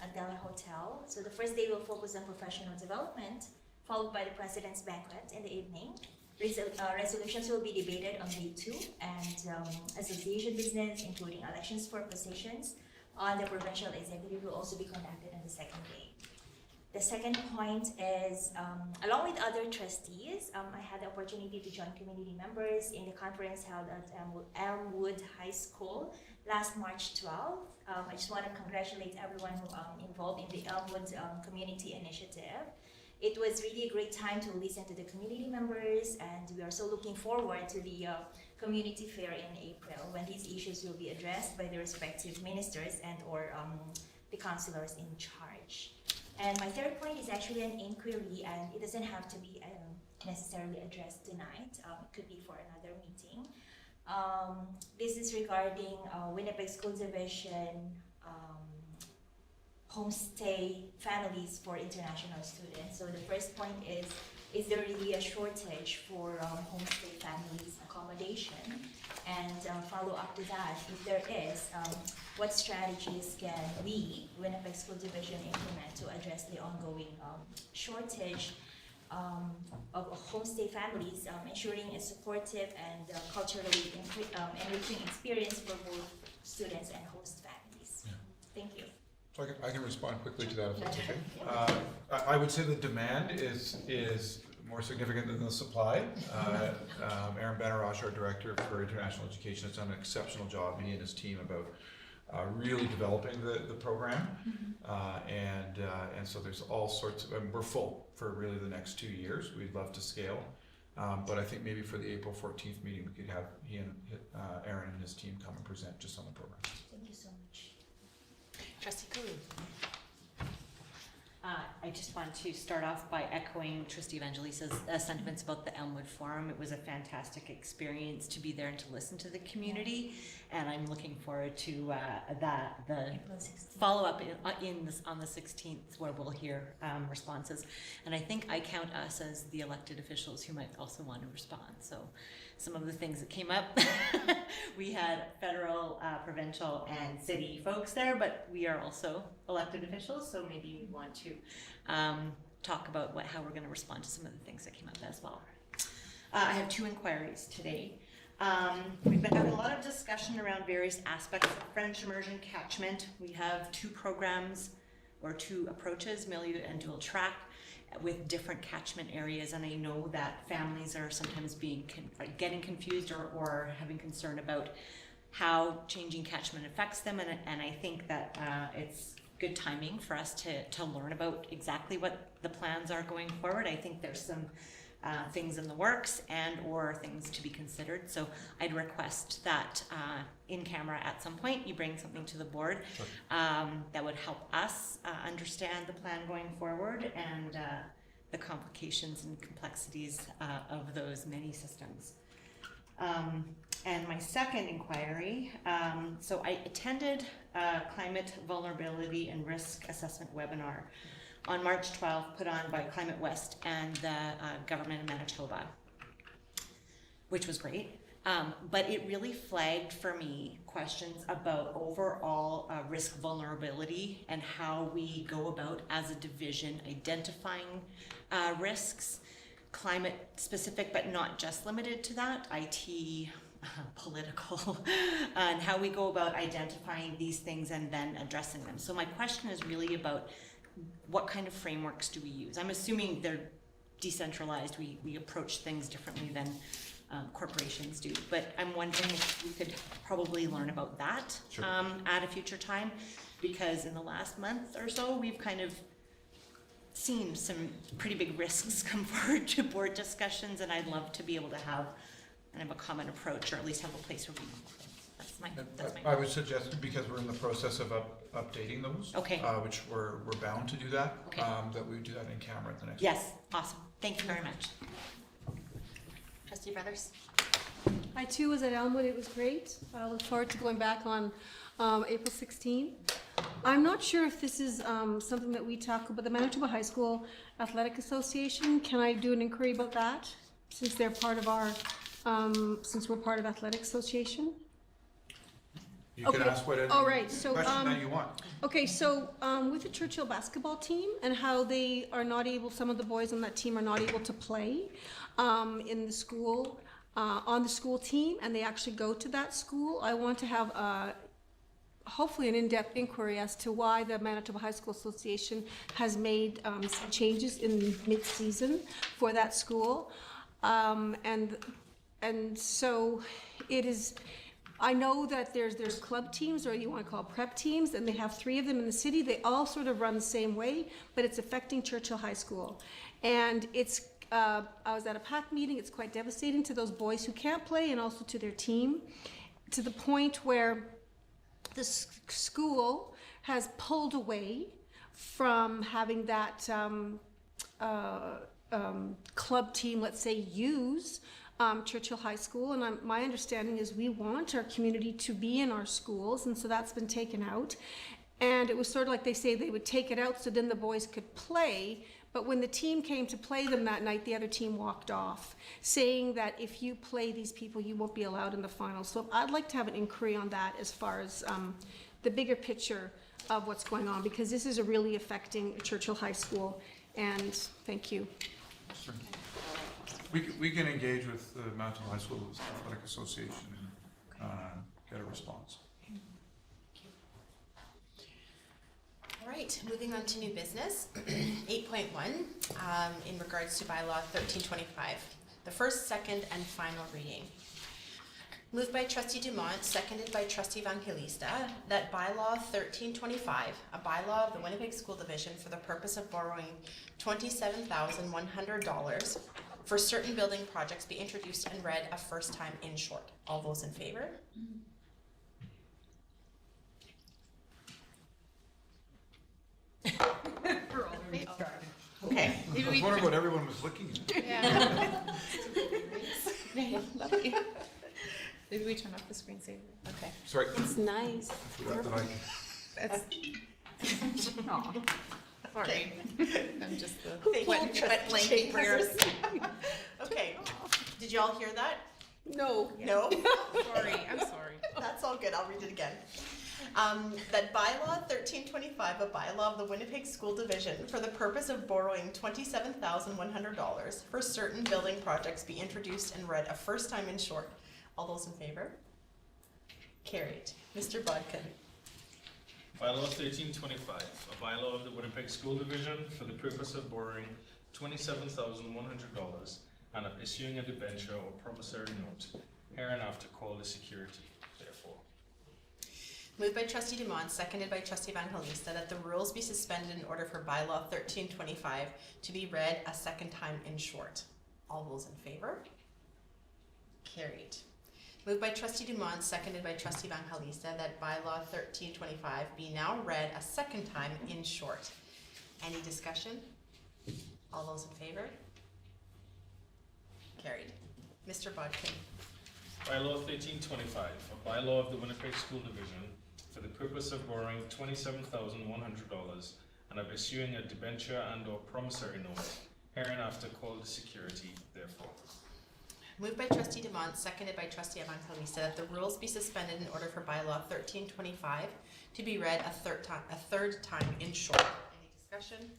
Speaker 7: at Della Hotel. So the first day will focus on professional development, followed by the President's Banquet in the evening. Resolutions will be debated on day 2, and association business, including elections for positions on the provincial executive, will also be conducted on the second day. The second point is, along with other trustees, I had the opportunity to join community members in the conference held at Elmwood High School last March 12th. I just want to congratulate everyone who involved in the Elmwood Community Initiative. It was really a great time to listen to the community members, and we are so looking forward to the community fair in April, when these issues will be addressed by the respective ministers and or the councillors in charge. And my third point is actually an inquiry, and it doesn't have to be necessarily addressed tonight. It could be for another meeting. This is regarding Winnipeg School Division homestay families for international students. So the first point is there really a shortage for homestay families accommodation? And follow up to that, if there is, what strategies can we, Winnipeg School Division, implement to address the ongoing shortage of homestay families, ensuring a supportive and culturally enriching experience for both students and host families.
Speaker 11: Yeah.
Speaker 7: Thank you.
Speaker 11: So I can respond quickly to that if that's okay. I would say the demand is more significant than the supply. Aaron Benarash, our Director for International Education, has done an exceptional job, he and his team, about really developing the program. And so there's all sorts of, we're full for really the next 2 years. We'd love to scale. But I think maybe for the April 14th meeting, we could have he and Aaron and his team come and present just on the program.
Speaker 7: Thank you so much.
Speaker 1: Trustee Cooley.
Speaker 5: I just want to start off by echoing Trustee Evangelista's sentiments about the Elmwood Forum. It was a fantastic experience to be there and to listen to the community, and I'm looking forward to the follow-up on the 16th, where we'll hear responses. And I think I count us as the elected officials who might also want to respond. So some of the things that came up, we had federal, provincial, and city folks there, but we are also elected officials, so maybe we want to talk about how we're going to respond to some of the things that came up as well. I have 2 inquiries today. We've been having a lot of discussion around various aspects of French immersion catchment. We have 2 programs or 2 approaches, milieu and dual track, with different catchment areas, and I know that families are sometimes getting confused or having concern about how changing catchment affects them, and I think that it's good timing for us to learn about exactly what the plans are going forward. I think there's some things in the works and or things to be considered, so I'd request that in camera at some point you bring something to the board that would help us understand the plan going forward and the complications and complexities of those many systems. And my second inquiry, so I attended a climate vulnerability and risk assessment webinar on March 12th, put on by Climate West and the government of Manitoba, which was great. But it really flagged for me questions about overall risk vulnerability and how we go about as a division identifying risks, climate specific, but not just limited to that, IT, political, and how we go about identifying these things and then addressing them. So my question is really about what kind of frameworks do we use? I'm assuming they're decentralized. We approach things differently than corporations do. But I'm wondering if we could probably learn about that
Speaker 11: Sure.
Speaker 5: at a future time, because in the last month or so, we've kind of seen some pretty big risks come forward to board discussions, and I'd love to be able to have kind of a common approach, or at least have a place where we, that's my.
Speaker 11: I would suggest, because we're in the process of updating those.
Speaker 5: Okay.
Speaker 11: Which we're bound to do that.
Speaker 5: Okay.
Speaker 11: That we would do that in camera at the next.
Speaker 5: Yes, awesome. Thank you very much.
Speaker 1: Trustee Brothers?
Speaker 8: I too was at Elmwood, it was great. I look forward to going back on April 16th. I'm not sure if this is something that we talk about, the Manitoba High School Athletic Association. Can I do an inquiry about that, since they're part of our, since we're part of Athletic Association?
Speaker 11: You can
Speaker 8: Okay.
Speaker 11: ask what any
Speaker 8: All right, so,
Speaker 11: question that you want.
Speaker 8: Okay, so with the Churchill basketball team and how they are not able, some of the boys on that team are not able to play in the school, on the school team, and they actually go to that school, I want to have hopefully an in-depth inquiry as to why the Manitoba High School Association has made some changes in mid-season for that school. And so it is, I know that there's club teams, or you want to call prep teams, and they have 3 of them in the city. They all sort of run the same way, but it's affecting Churchill High School. And it's, I was at a PAC meeting, it's quite devastating to those boys who can't play and also to their team, to the point where the school has pulled away from having that club team, let's say, use Churchill High School, and my understanding is we want our community to be in our schools, and so that's been taken out. And it was sort of like they say they would take it out so then the boys could play, but when the team came to play them that night, the other team walked off, saying that if you play these people, you won't be allowed in the finals. So I'd like to have an inquiry on that as far as the bigger picture of what's going on, because this is really affecting Churchill High School, and thank you.
Speaker 11: Sure. We can engage with the Manitoba High School Athletic Association and get a response.
Speaker 1: All right, moving on to new business. 8.1, in regards to bylaw 1325, the first, second, and final reading. Moved by Trustee Dumont, seconded by Trustee Evangelista, that bylaw 1325, a bylaw of the Winnipeg School Division for the purpose of borrowing $27,100 for certain building projects be introduced and read a first time in short. All those in favor? Okay.
Speaker 11: I was wondering what everyone was looking at.
Speaker 12: Yeah. Lovely. Maybe we turn off the screensaver.
Speaker 1: Okay.
Speaker 11: Sorry.
Speaker 8: It's nice.
Speaker 11: I forgot that I
Speaker 12: That's. Aw. Sorry. I'm just the
Speaker 1: Thank
Speaker 12: wet,
Speaker 1: you,
Speaker 12: wet blanket
Speaker 1: Trustee
Speaker 12: for yours.
Speaker 1: Okay. Did you all hear that?
Speaker 8: No.
Speaker 1: No?
Speaker 12: Sorry, I'm sorry.
Speaker 1: That's all good. I'll read it again. That bylaw 1325, a bylaw of the Winnipeg School Division for the purpose of borrowing $27,100 for certain building projects be introduced and read a first time in short. All those in favor? Carried. Mr. Bodkin.
Speaker 2: Bylaw 1325, a bylaw of the Winnipeg School Division for the purpose of borrowing $27,100 and of issuing a debenture or promissory note, hereinafter called a security, therefore.
Speaker 1: Moved by Trustee Dumont, seconded by Trustee Evangelista, that the rules be suspended in order for bylaw 1325 to be read a second time in short. All those in favor? Carried. Moved by Trustee Dumont, seconded by Trustee Evangelista, that bylaw 1325 be now read a second time in short. Any discussion? All those in favor? Carried. Mr. Bodkin.
Speaker 2: Bylaw 1325, a bylaw of the Winnipeg School Division for the purpose of borrowing $27,100 and of issuing a debenture and or promissory note, hereinafter called a security, therefore.
Speaker 1: Moved by Trustee Dumont, seconded by Trustee Evangelista, that the rules be suspended in order for bylaw 1325 to be read a third time in short. Any discussion?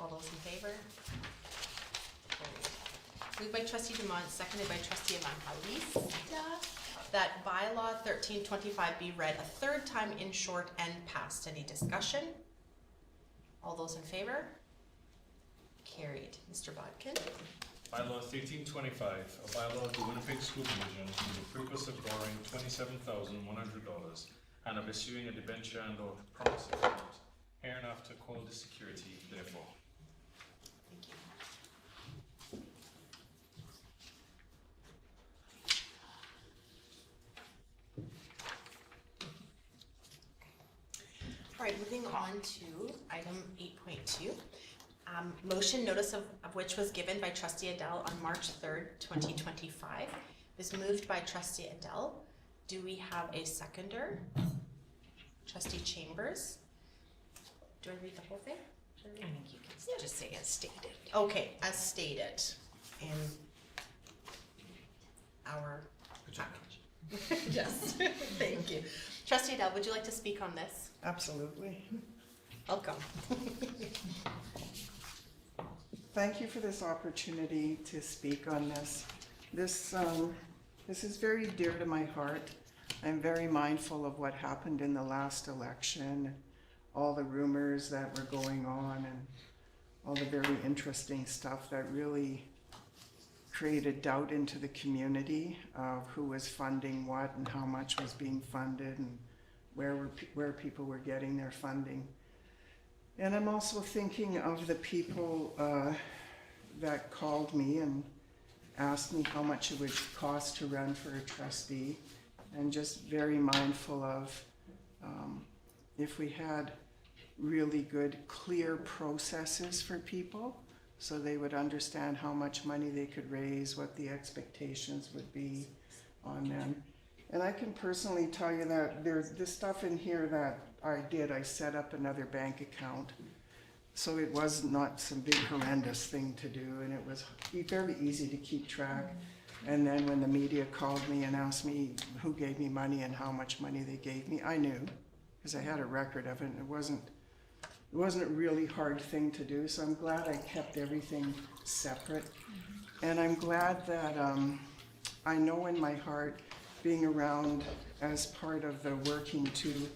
Speaker 1: All those in favor? Carried. Moved by Trustee Dumont, seconded by Trustee Evangelista, that bylaw 1325 be read a third time in short and passed. Any discussion? All those in favor? Carried. Mr. Bodkin.
Speaker 2: Bylaw 1325, a bylaw of the Winnipeg School Division for the purpose of borrowing $27,100 and of issuing a debenture and or promissory note, hereinafter to call the security, therefore.
Speaker 1: Thank you. All right, moving on to item 8.2. Motion notice of which was given by Trustee Edel on March 3rd, 2025. It was moved by Trustee Edel. Do we have a seconder? Trustee Chambers. Do I read the whole thing?
Speaker 5: I think you can just say as stated.
Speaker 1: Okay, as stated in our package. Yes, thank you. Trustee Edel, would you like to speak on this?
Speaker 4: Absolutely.
Speaker 1: Welcome.
Speaker 4: Thank you for this opportunity to speak on this. This is very dear to my heart. I'm very mindful of what happened in the last election, all the rumors that were going on, and all the very interesting stuff that really created doubt into the community of who was funding what and how much was being funded and where people were getting their funding. And I'm also thinking of the people that called me and asked me how much it would cost to run for a trustee, and just very mindful of if we had really good, clear processes for people so they would understand how much money they could raise, what the expectations would be on them. And I can personally tell you that there's this stuff in here that I did. I set up another bank account. So it was not some big horrendous thing to do, and it was very easy to keep track. And then when the media called me and asked me who gave me money and how much money they gave me, I knew, because I had a record of it, and it wasn't a really hard thing to do. So I'm glad I kept everything separate. And I'm glad that I know in my heart, being around as part of the working to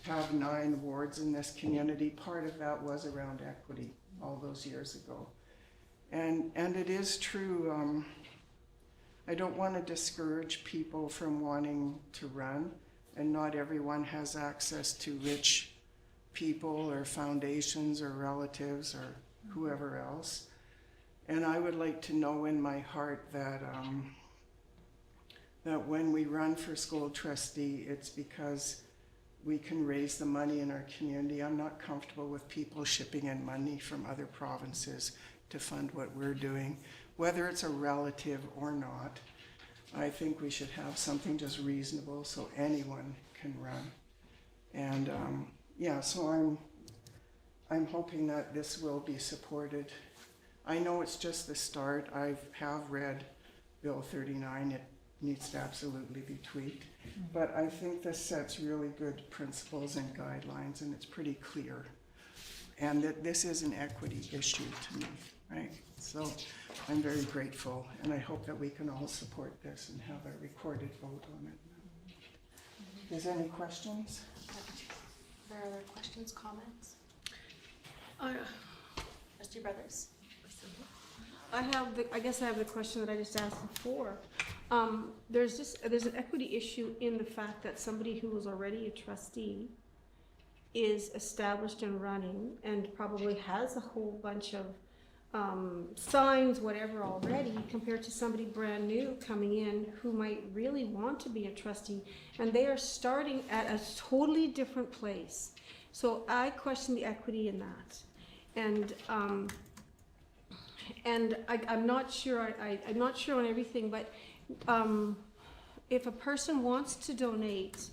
Speaker 4: have 9 wards in this community, part of that was around equity all those years ago. And it is true, I don't want to discourage people from wanting to run, and not everyone has access to rich people or foundations or relatives or whoever else. And I would like to know in my heart that that when we run for school trustee, it's because we can raise the money in our community. I'm not comfortable with people shipping in money from other provinces to fund what we're doing, whether it's a relative or not. I think we should have something just reasonable so anyone can run. And yeah, so I'm hoping that this will be supported. I know it's just the start. I have read Bill 39. It needs to absolutely be tweaked. But I think this sets really good principles and guidelines, and it's pretty clear. And that this is an equity issue to me, right? So I'm very grateful, and I hope that we can all support this and have a recorded vote on it. Is there any questions?
Speaker 1: Are there other questions, comments? Trustee Brothers?
Speaker 8: I guess I have the question that I just asked before. There's an equity issue in the fact that somebody who was already a trustee is established and running and probably has a whole bunch of signs, whatever already, compared to somebody brand new coming in who might really want to be a trustee, and they are starting at a totally different place. So I question the equity in that. And I'm not sure, I'm not sure on everything, but if a person wants to donate,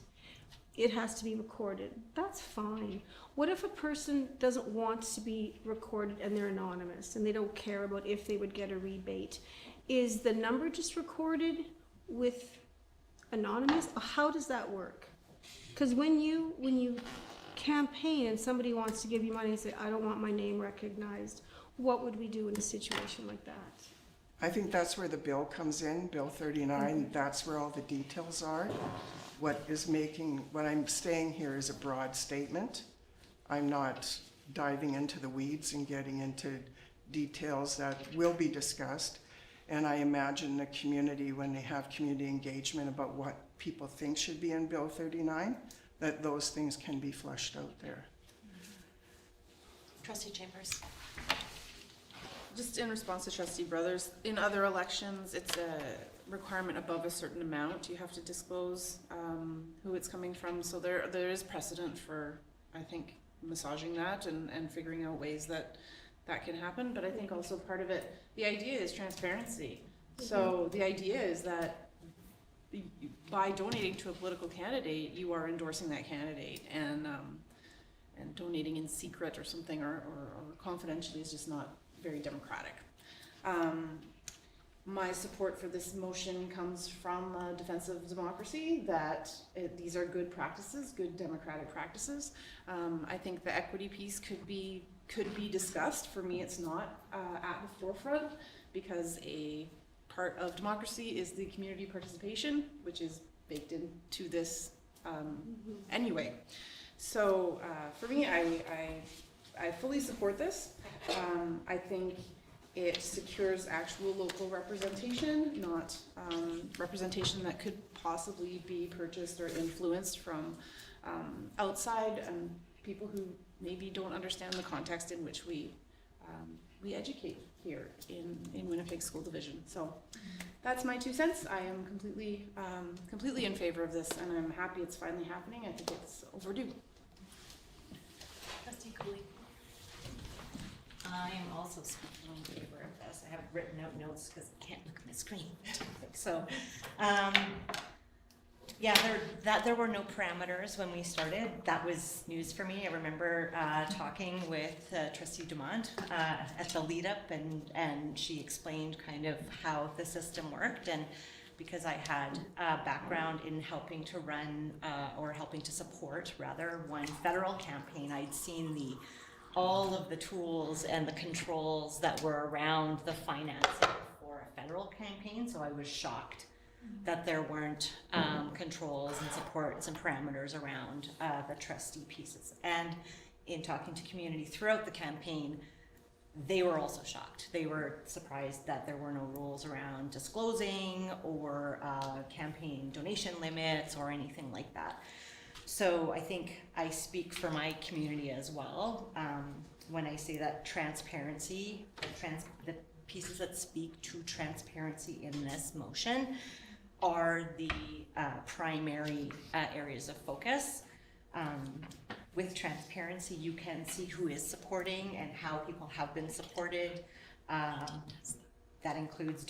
Speaker 8: it has to be recorded. That's fine. What if a person doesn't want to be recorded and they're anonymous and they don't care about if they would get a rebate? Is the number just recorded with anonymous? How does that work? Because when you campaign and somebody wants to give you money and say, I don't want my name recognized, what would we do in a situation like that?
Speaker 4: I think that's where the bill comes in, Bill 39. That's where all the details are. What I'm saying here is a broad statement. I'm not diving into the weeds and getting into details that will be discussed. And I imagine the community, when they have community engagement about what people think should be in Bill 39, that those things can be fleshed out there.
Speaker 5: Trustee Chambers.
Speaker 12: Just in response to Trustee Brothers, in other elections, it's a requirement above a certain amount. You have to disclose who it's coming from. So there is precedent for, I think, massaging that and figuring out ways that can happen. But I think also part of it, the idea is transparency. So the idea is that by donating to a political candidate, you are endorsing that candidate, and donating in secret or something or confidentially is just not very democratic. My support for this motion comes from Defense of Democracy, that these are good practices, good democratic practices. I think the equity piece could be discussed. For me, it's not at the forefront, because a part of democracy is the community participation, which is baked into this anyway. So for me, I fully support this. I think it secures actual local representation, not representation that could possibly be purchased or influenced from outside people who maybe don't understand the context in which we educate here in Winnipeg School Division. So that's my 2 cents. I am completely in favor of this, and I'm happy it's finally happening. I think it's overdue.
Speaker 5: Trustee Cooley. I am also speaking in favor of this. I have written out notes because I can't look at my screen. So, yeah, there were no parameters when we started. That was news for me. I remember talking with Trustee Dumont at the lead up, and she explained kind of how the system worked. And because I had a background in helping to run or helping to support rather one federal campaign, I'd seen all of the tools and the controls that were around the financing for a federal campaign. So I was shocked that there weren't controls and supports and parameters around the trustee pieces. And in talking to community throughout the campaign, they were also shocked. They were surprised that there were no rules around disclosing or campaign donation limits or anything like that. So I think I speak for my community as well when I say that transparency, the pieces that speak to transparency in this motion are the primary areas of focus. With transparency, you can see who is supporting and how people have been supported. That includes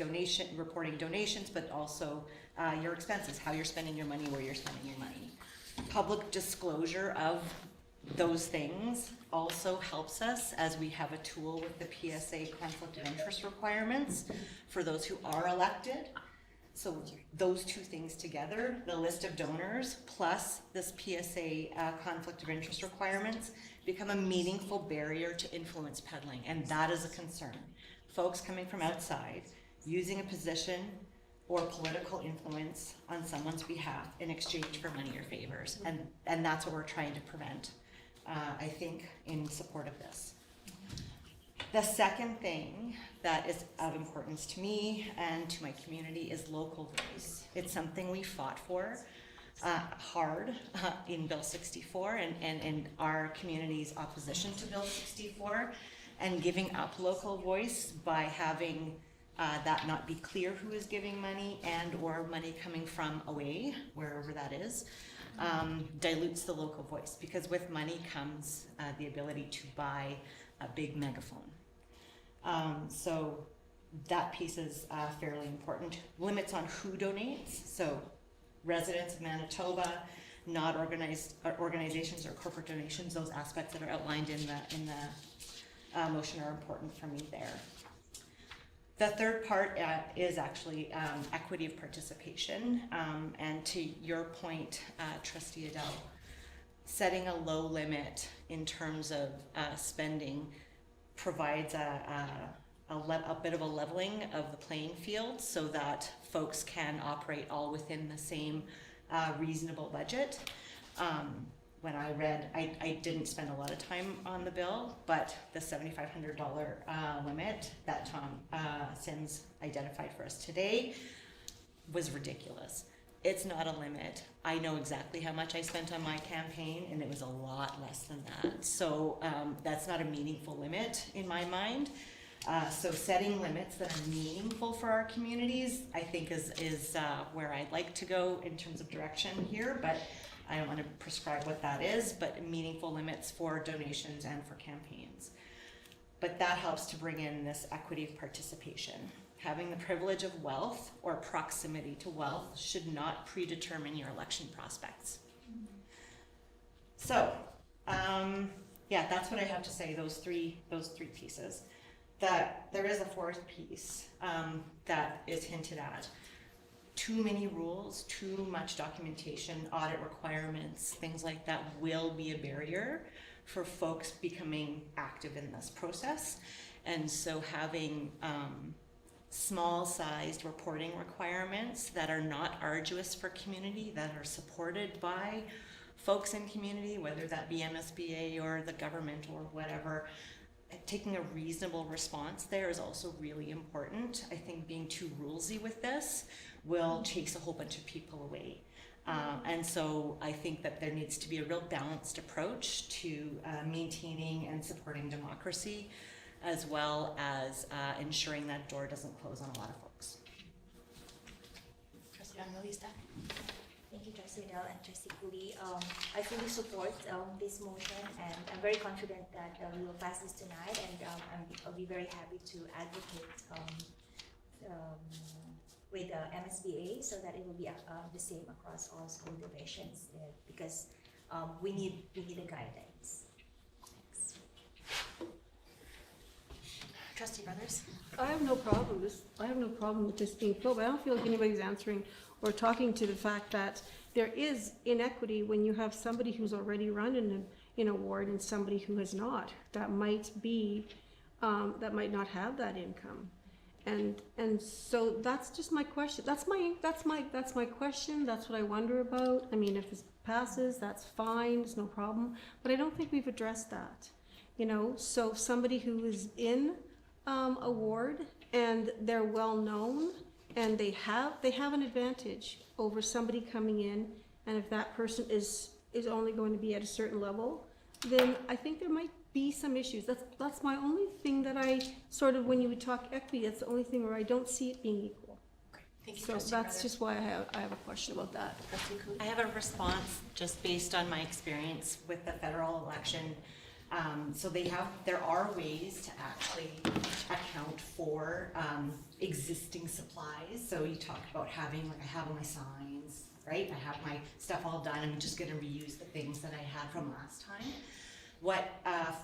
Speaker 5: reporting donations, but also your expenses, how you're spending your money, where you're spending your money. Public disclosure of those things also helps us, as we have a tool with the PSA conflict of interest requirements for those who are elected. So those two things together, the list of donors plus this PSA conflict of interest requirements, become a meaningful barrier to influence peddling, and that is a concern. Folks coming from outside using a position or political influence on someone's behalf in exchange for money or favors, and that's what we're trying to prevent, I think, in support of this. The second thing that is of importance to me and to my community is local voice. It's something we fought for hard in Bill 64 and our community's opposition to Bill 64, and giving up local voice by having that not be clear who is giving money and or money coming from away, wherever that is, dilutes the local voice, because with money comes the ability to buy a big megaphone. So that piece is fairly important. Limits on who donates, so residents of Manitoba, not organized organizations or corporate donations, those aspects that are outlined in the motion are important for me there. The third part is actually equity of participation, and to your point, Trustee Edel, setting a low limit in terms of spending provides a bit of a leveling of the playing field, so that folks can operate all within the same reasonable budget. when I read, I didn't spend a lot of time on the bill, but the $7,500 limit that Tom Sims identified for us today was ridiculous. It's not a limit. I know exactly how much I spent on my campaign, and it was a lot less than that. So that's not a meaningful limit in my mind. So setting limits that are meaningful for our communities, I think is where I'd like to go in terms of direction here, but I don't want to prescribe what that is, but meaningful limits for donations and for campaigns. But that helps to bring in this equity of participation. Having the privilege of wealth or proximity to wealth should not predetermine your election prospects. So, yeah, that's what I have to say, those three pieces. That there is a fourth piece that is hinted at. Too many rules, too much documentation, audit requirements, things like that will be a barrier for folks becoming active in this process. And so having small-sized reporting requirements that are not arduous for community, that are supported by folks in community, whether that be MSBA or the government or whatever, taking a reasonable response there is also really important. I think being too rulesy with this will chase a whole bunch of people away. And so I think that there needs to be a real balanced approach to maintaining and supporting democracy, as well as ensuring that door doesn't close on a lot of folks.
Speaker 1: Trustee Angelista?
Speaker 7: Thank you, Trustee Edel and Trustee Cooley. I fully support this motion, and I'm very confident that we will pass this tonight, and I'll be very happy to advocate with MSBA so that it will be the same across all school divisions, because we need the guidelines. Thanks.
Speaker 1: Trustee Brothers?
Speaker 8: I have no problem with this being filled, but I don't feel like anybody's answering or talking to the fact that there is inequity when you have somebody who's already run in a ward and somebody who has not. That might be, that might not have that income. And so that's just my question. That's my question. That's what I wonder about. I mean, if this passes, that's fine. It's no problem. But I don't think we've addressed that. You know, so somebody who is in a ward and they're well known and they have an advantage over somebody coming in, and if that person is only going to be at a certain level, then I think there might be some issues. That's my only thing that I sort of, when you would talk equity, that's the only thing where I don't see it being equal.
Speaker 1: Okay, thank you,
Speaker 8: So
Speaker 1: Trustee
Speaker 8: that's
Speaker 1: Brothers.
Speaker 8: just why I have a question about that.
Speaker 1: Trustee Cooley?
Speaker 5: I have a response just based on my experience with the federal election. So there are ways to actually account for existing supplies. So you talk about having, like I have my signs, right? I have my stuff all done. I'm just gonna reuse the things that I had from last time. What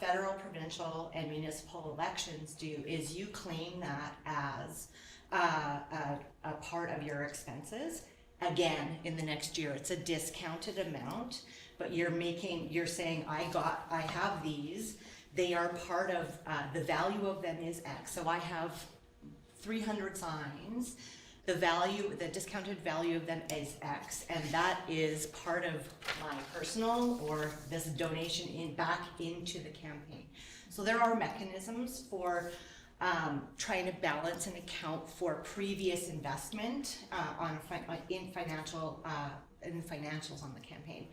Speaker 5: federal, provincial, and municipal elections do is you claim that as a part of your expenses. Again, in the next year, it's a discounted amount, but you're saying, I have these, they are part of, the value of them is X. So I have 300 signs, the discounted value of them is X, and that is part of my personal or this donation back into the campaign. So there are mechanisms for trying to balance and account for previous investment in financials on the campaign.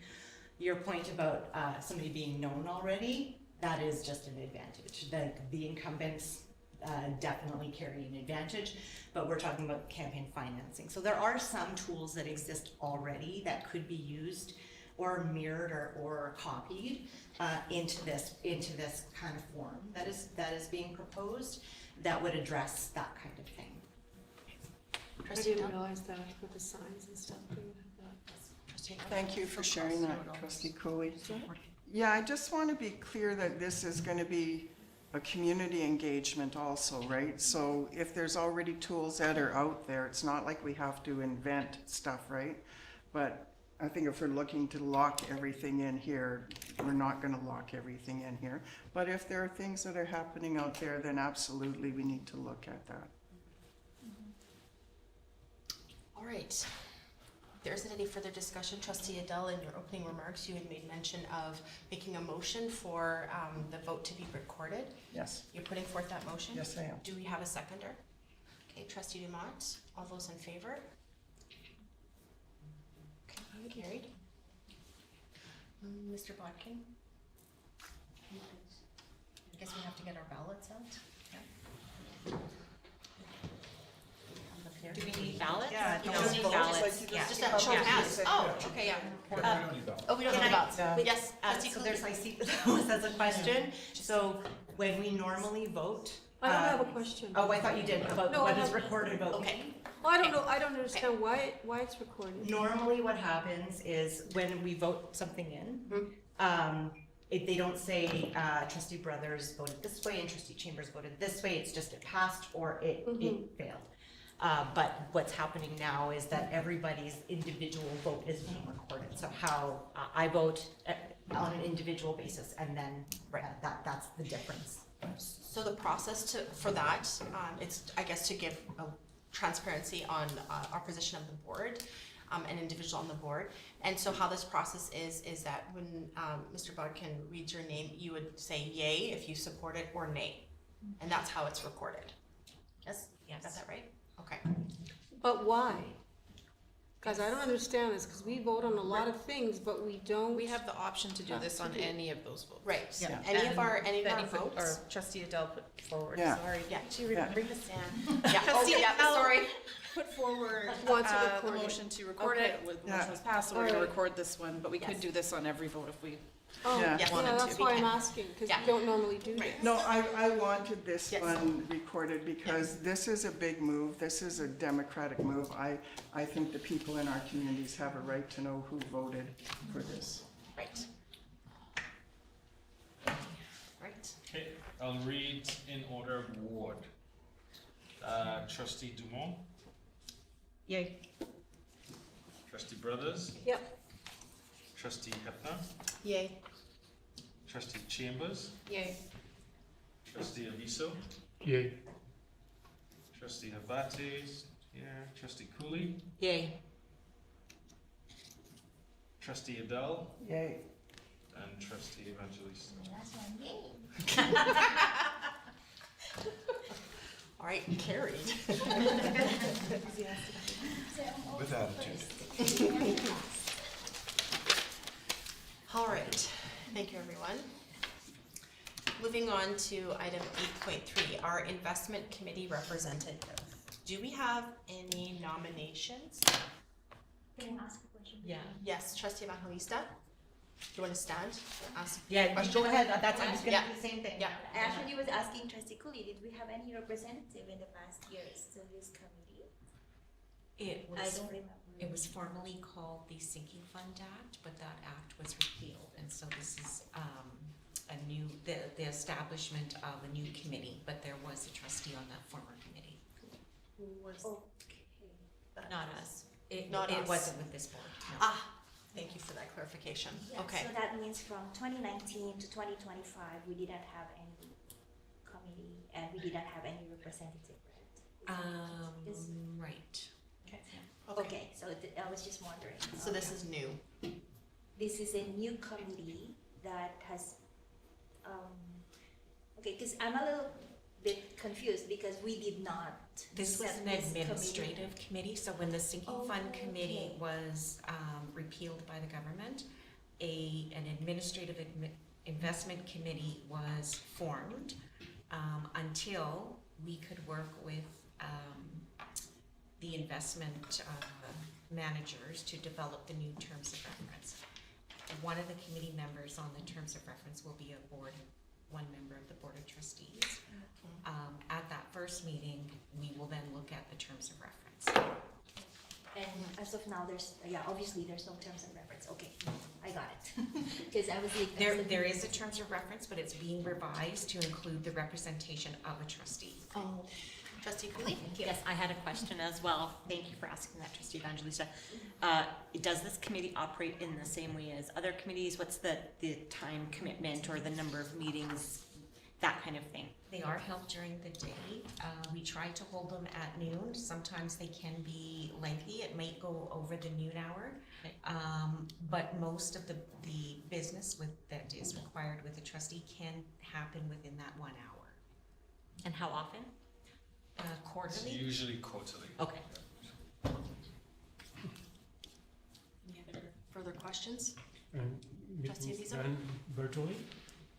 Speaker 5: Your point about somebody being known already, that is just an advantage. The incumbents definitely carry an advantage, but we're talking about campaign financing. So there are some tools that exist already that could be used or mirrored or copied into this kind of form that is being proposed that would address that kind of thing.
Speaker 8: I didn't realize that with the signs and stuff.
Speaker 4: Thank you for sharing that, Trustee Cooley. Yeah, I just want to be clear that this is going to be a community engagement also, right? So if there's already tools that are out there, it's not like we have to invent stuff, right? But I think if we're looking to lock everything in here, we're not going to lock everything in here. But if there are things that are happening out there, then absolutely we need to look at that.
Speaker 1: All right. there isn't any further discussion, Trustee Edel, in your opening remarks, you had made mention of making a motion for the vote to be recorded.
Speaker 4: Yes.
Speaker 1: You're putting forth that motion?
Speaker 4: Yes, I am.
Speaker 1: Do we have a seconder? Okay, Trustee Dumont, all those in favor? Okay, carried. Mr. Bodkin? I guess we have to get our ballots out.
Speaker 5: Do we need ballots?
Speaker 1: Yeah,
Speaker 5: You
Speaker 1: no,
Speaker 5: don't need
Speaker 1: vote.
Speaker 5: ballots.
Speaker 1: Yeah, just that show of hands. Oh, okay, yeah.
Speaker 11: We don't need ballots.
Speaker 1: Oh, we don't
Speaker 5: Can
Speaker 1: need
Speaker 5: I-
Speaker 1: ballots. Yes, Trustee
Speaker 5: So
Speaker 1: Cooley.
Speaker 5: there's, I see, that's a question. So when we normally vote.
Speaker 8: I don't have a question.
Speaker 5: Oh, I thought you did, about
Speaker 8: No, I
Speaker 5: what is
Speaker 8: have-
Speaker 5: recorded vote.
Speaker 1: Okay.
Speaker 8: Well, I don't know, I don't understand why it's recorded.
Speaker 5: Normally what happens is when we vote something in, if they don't say, trustee Brothers voted this way and trustee Chambers voted this way, it's just it passed or it failed. But what's happening now is that everybody's individual vote is being recorded. So how I vote on an individual basis, and then that's the difference.
Speaker 1: So the process for that, it's, I guess, to give a transparency on our position of the board, an individual on the board. And so how this process is that when Mr. Bodkin reads your name, you would say yay if you support it or nay. And that's how it's recorded. Yes?
Speaker 5: Yes.
Speaker 1: Got that right? Okay.
Speaker 8: But why? Because I don't understand this, because we vote on a lot of things, but we don't.
Speaker 12: We have the option to do this on any of those votes.
Speaker 1: Right.
Speaker 4: Yeah.
Speaker 1: Any of our
Speaker 12: Betty put-
Speaker 1: votes.
Speaker 12: Or Trustee Adele put forward,
Speaker 4: Yeah.
Speaker 12: sorry.
Speaker 1: Yeah.
Speaker 4: Yeah.
Speaker 1: Bring this down. Yeah. Oh, yeah. Sorry.
Speaker 12: Put forward
Speaker 8: Wants it
Speaker 12: the
Speaker 8: recorded.
Speaker 12: motion to record
Speaker 1: Okay.
Speaker 12: it, the
Speaker 4: Yeah.
Speaker 12: motion was passed, so we're gonna
Speaker 8: Alright.
Speaker 12: record this one, but we could
Speaker 1: Yes.
Speaker 12: do this on every vote if we.
Speaker 8: Oh,
Speaker 4: Yeah.
Speaker 1: Yes.
Speaker 8: yeah,
Speaker 12: wanted
Speaker 8: that's
Speaker 12: to.
Speaker 8: why
Speaker 1: We
Speaker 8: I'm
Speaker 1: can.
Speaker 8: asking, because
Speaker 1: Yeah.
Speaker 8: we don't normally do
Speaker 1: Right.
Speaker 8: this.
Speaker 4: No, I wanted this
Speaker 1: Yes.
Speaker 4: one recorded because this is a big move. This is a democratic move. I think the people in our communities have a right to know who voted for this.
Speaker 1: Right. Right.
Speaker 2: Okay, I'll read in order of ward. Trustee Dumont,
Speaker 5: Yay.
Speaker 2: Trustee Brothers,
Speaker 8: Yep,
Speaker 2: Trustee Hepner,
Speaker 1: Yay.
Speaker 2: Trustee Chambers,
Speaker 1: Yay.
Speaker 2: Trustee Aviso,
Speaker 11: Yay.
Speaker 2: Trustee Habates, yeah, Trustee Cooley,
Speaker 5: Yay.
Speaker 2: Trustee Edel,
Speaker 4: Yay.
Speaker 2: and Trustee Evangelista.
Speaker 7: Last one, yay.
Speaker 1: All right, carried.
Speaker 11: With attitude.
Speaker 1: All right, thank you, everyone. Moving on to item 8.3, our investment committee representative. Do we have any nominations?
Speaker 7: Can I ask a question?
Speaker 5: Yeah.
Speaker 1: Yes, Trustee Evangelista, do you want to stand? Ask a
Speaker 5: Yeah,
Speaker 1: question?
Speaker 5: go ahead. That's, I was gonna
Speaker 1: Yeah.
Speaker 5: do the same thing.
Speaker 1: Yeah.
Speaker 7: I actually was asking Trustee Cooley, did we have any representative in the past years to this committee?
Speaker 5: It
Speaker 7: I
Speaker 5: was,
Speaker 7: don't remember.
Speaker 5: it was formerly called the Sinking Fund Act, but that act was repealed, and so this is, a new, the establishment of a new committee, but there was a trustee on that former committee.
Speaker 1: Who was?
Speaker 7: Okay.
Speaker 5: Not us. It
Speaker 1: Not us.
Speaker 5: wasn't with this board, no.
Speaker 1: Ah, thank you for that clarification.
Speaker 7: Yeah,
Speaker 1: Okay.
Speaker 7: so that means from 2019 to 2025, we didn't have any committee and we didn't have any representative, right? Is-
Speaker 5: Right.
Speaker 7: Okay, so I was just wondering.
Speaker 1: So this is new.
Speaker 7: This is a new committee that has, okay, because I'm a little bit confused because we did not.
Speaker 5: This was
Speaker 7: set
Speaker 5: an
Speaker 7: this
Speaker 5: administrative committee, so when the Sinking Fund
Speaker 7: Oh,
Speaker 5: Committee
Speaker 7: okay.
Speaker 5: was repealed by the government, an administrative investment committee was formed until we could work with the investment managers to develop the new terms of reference. One of the committee members on the terms of reference will be one member of the Board of Trustees. At that first meeting, we will then look at the terms of reference.
Speaker 7: And as of now, obviously there's no terms of reference. Okay, I got it. Because I was like.
Speaker 5: There is a terms of reference, but it's being revised to include the representation of a trustee.
Speaker 1: Oh. Trustee Cooley?
Speaker 5: Yes, I had a question as well. Thank you for asking that, Trustee Evangelista. Does this committee operate in the same way as other committees? What's the time commitment or the number of meetings that kind of thing.
Speaker 13: They are held during the day. We try to hold them at noon. Sometimes they can be lengthy. It might go over the noon hour. But most of the business that is required with a trustee can happen within that 1 hour.
Speaker 5: And how often?
Speaker 2: It's
Speaker 13: Quarterly.
Speaker 2: usually quarterly.
Speaker 5: Okay.
Speaker 1: Any other further questions?
Speaker 14: And
Speaker 1: Trustee
Speaker 14: meetings
Speaker 1: Edel?
Speaker 14: done virtually,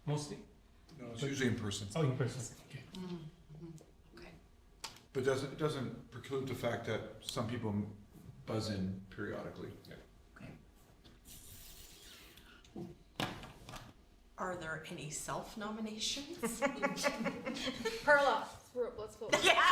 Speaker 14: mostly?
Speaker 11: No, it's usually in person.
Speaker 14: Oh, in person, okay.
Speaker 1: Okay.
Speaker 11: But it doesn't preclude the fact that some people buzz in periodically.
Speaker 1: Are there any self-nominations?
Speaker 12: Perla, let's vote.
Speaker 1: Yeah.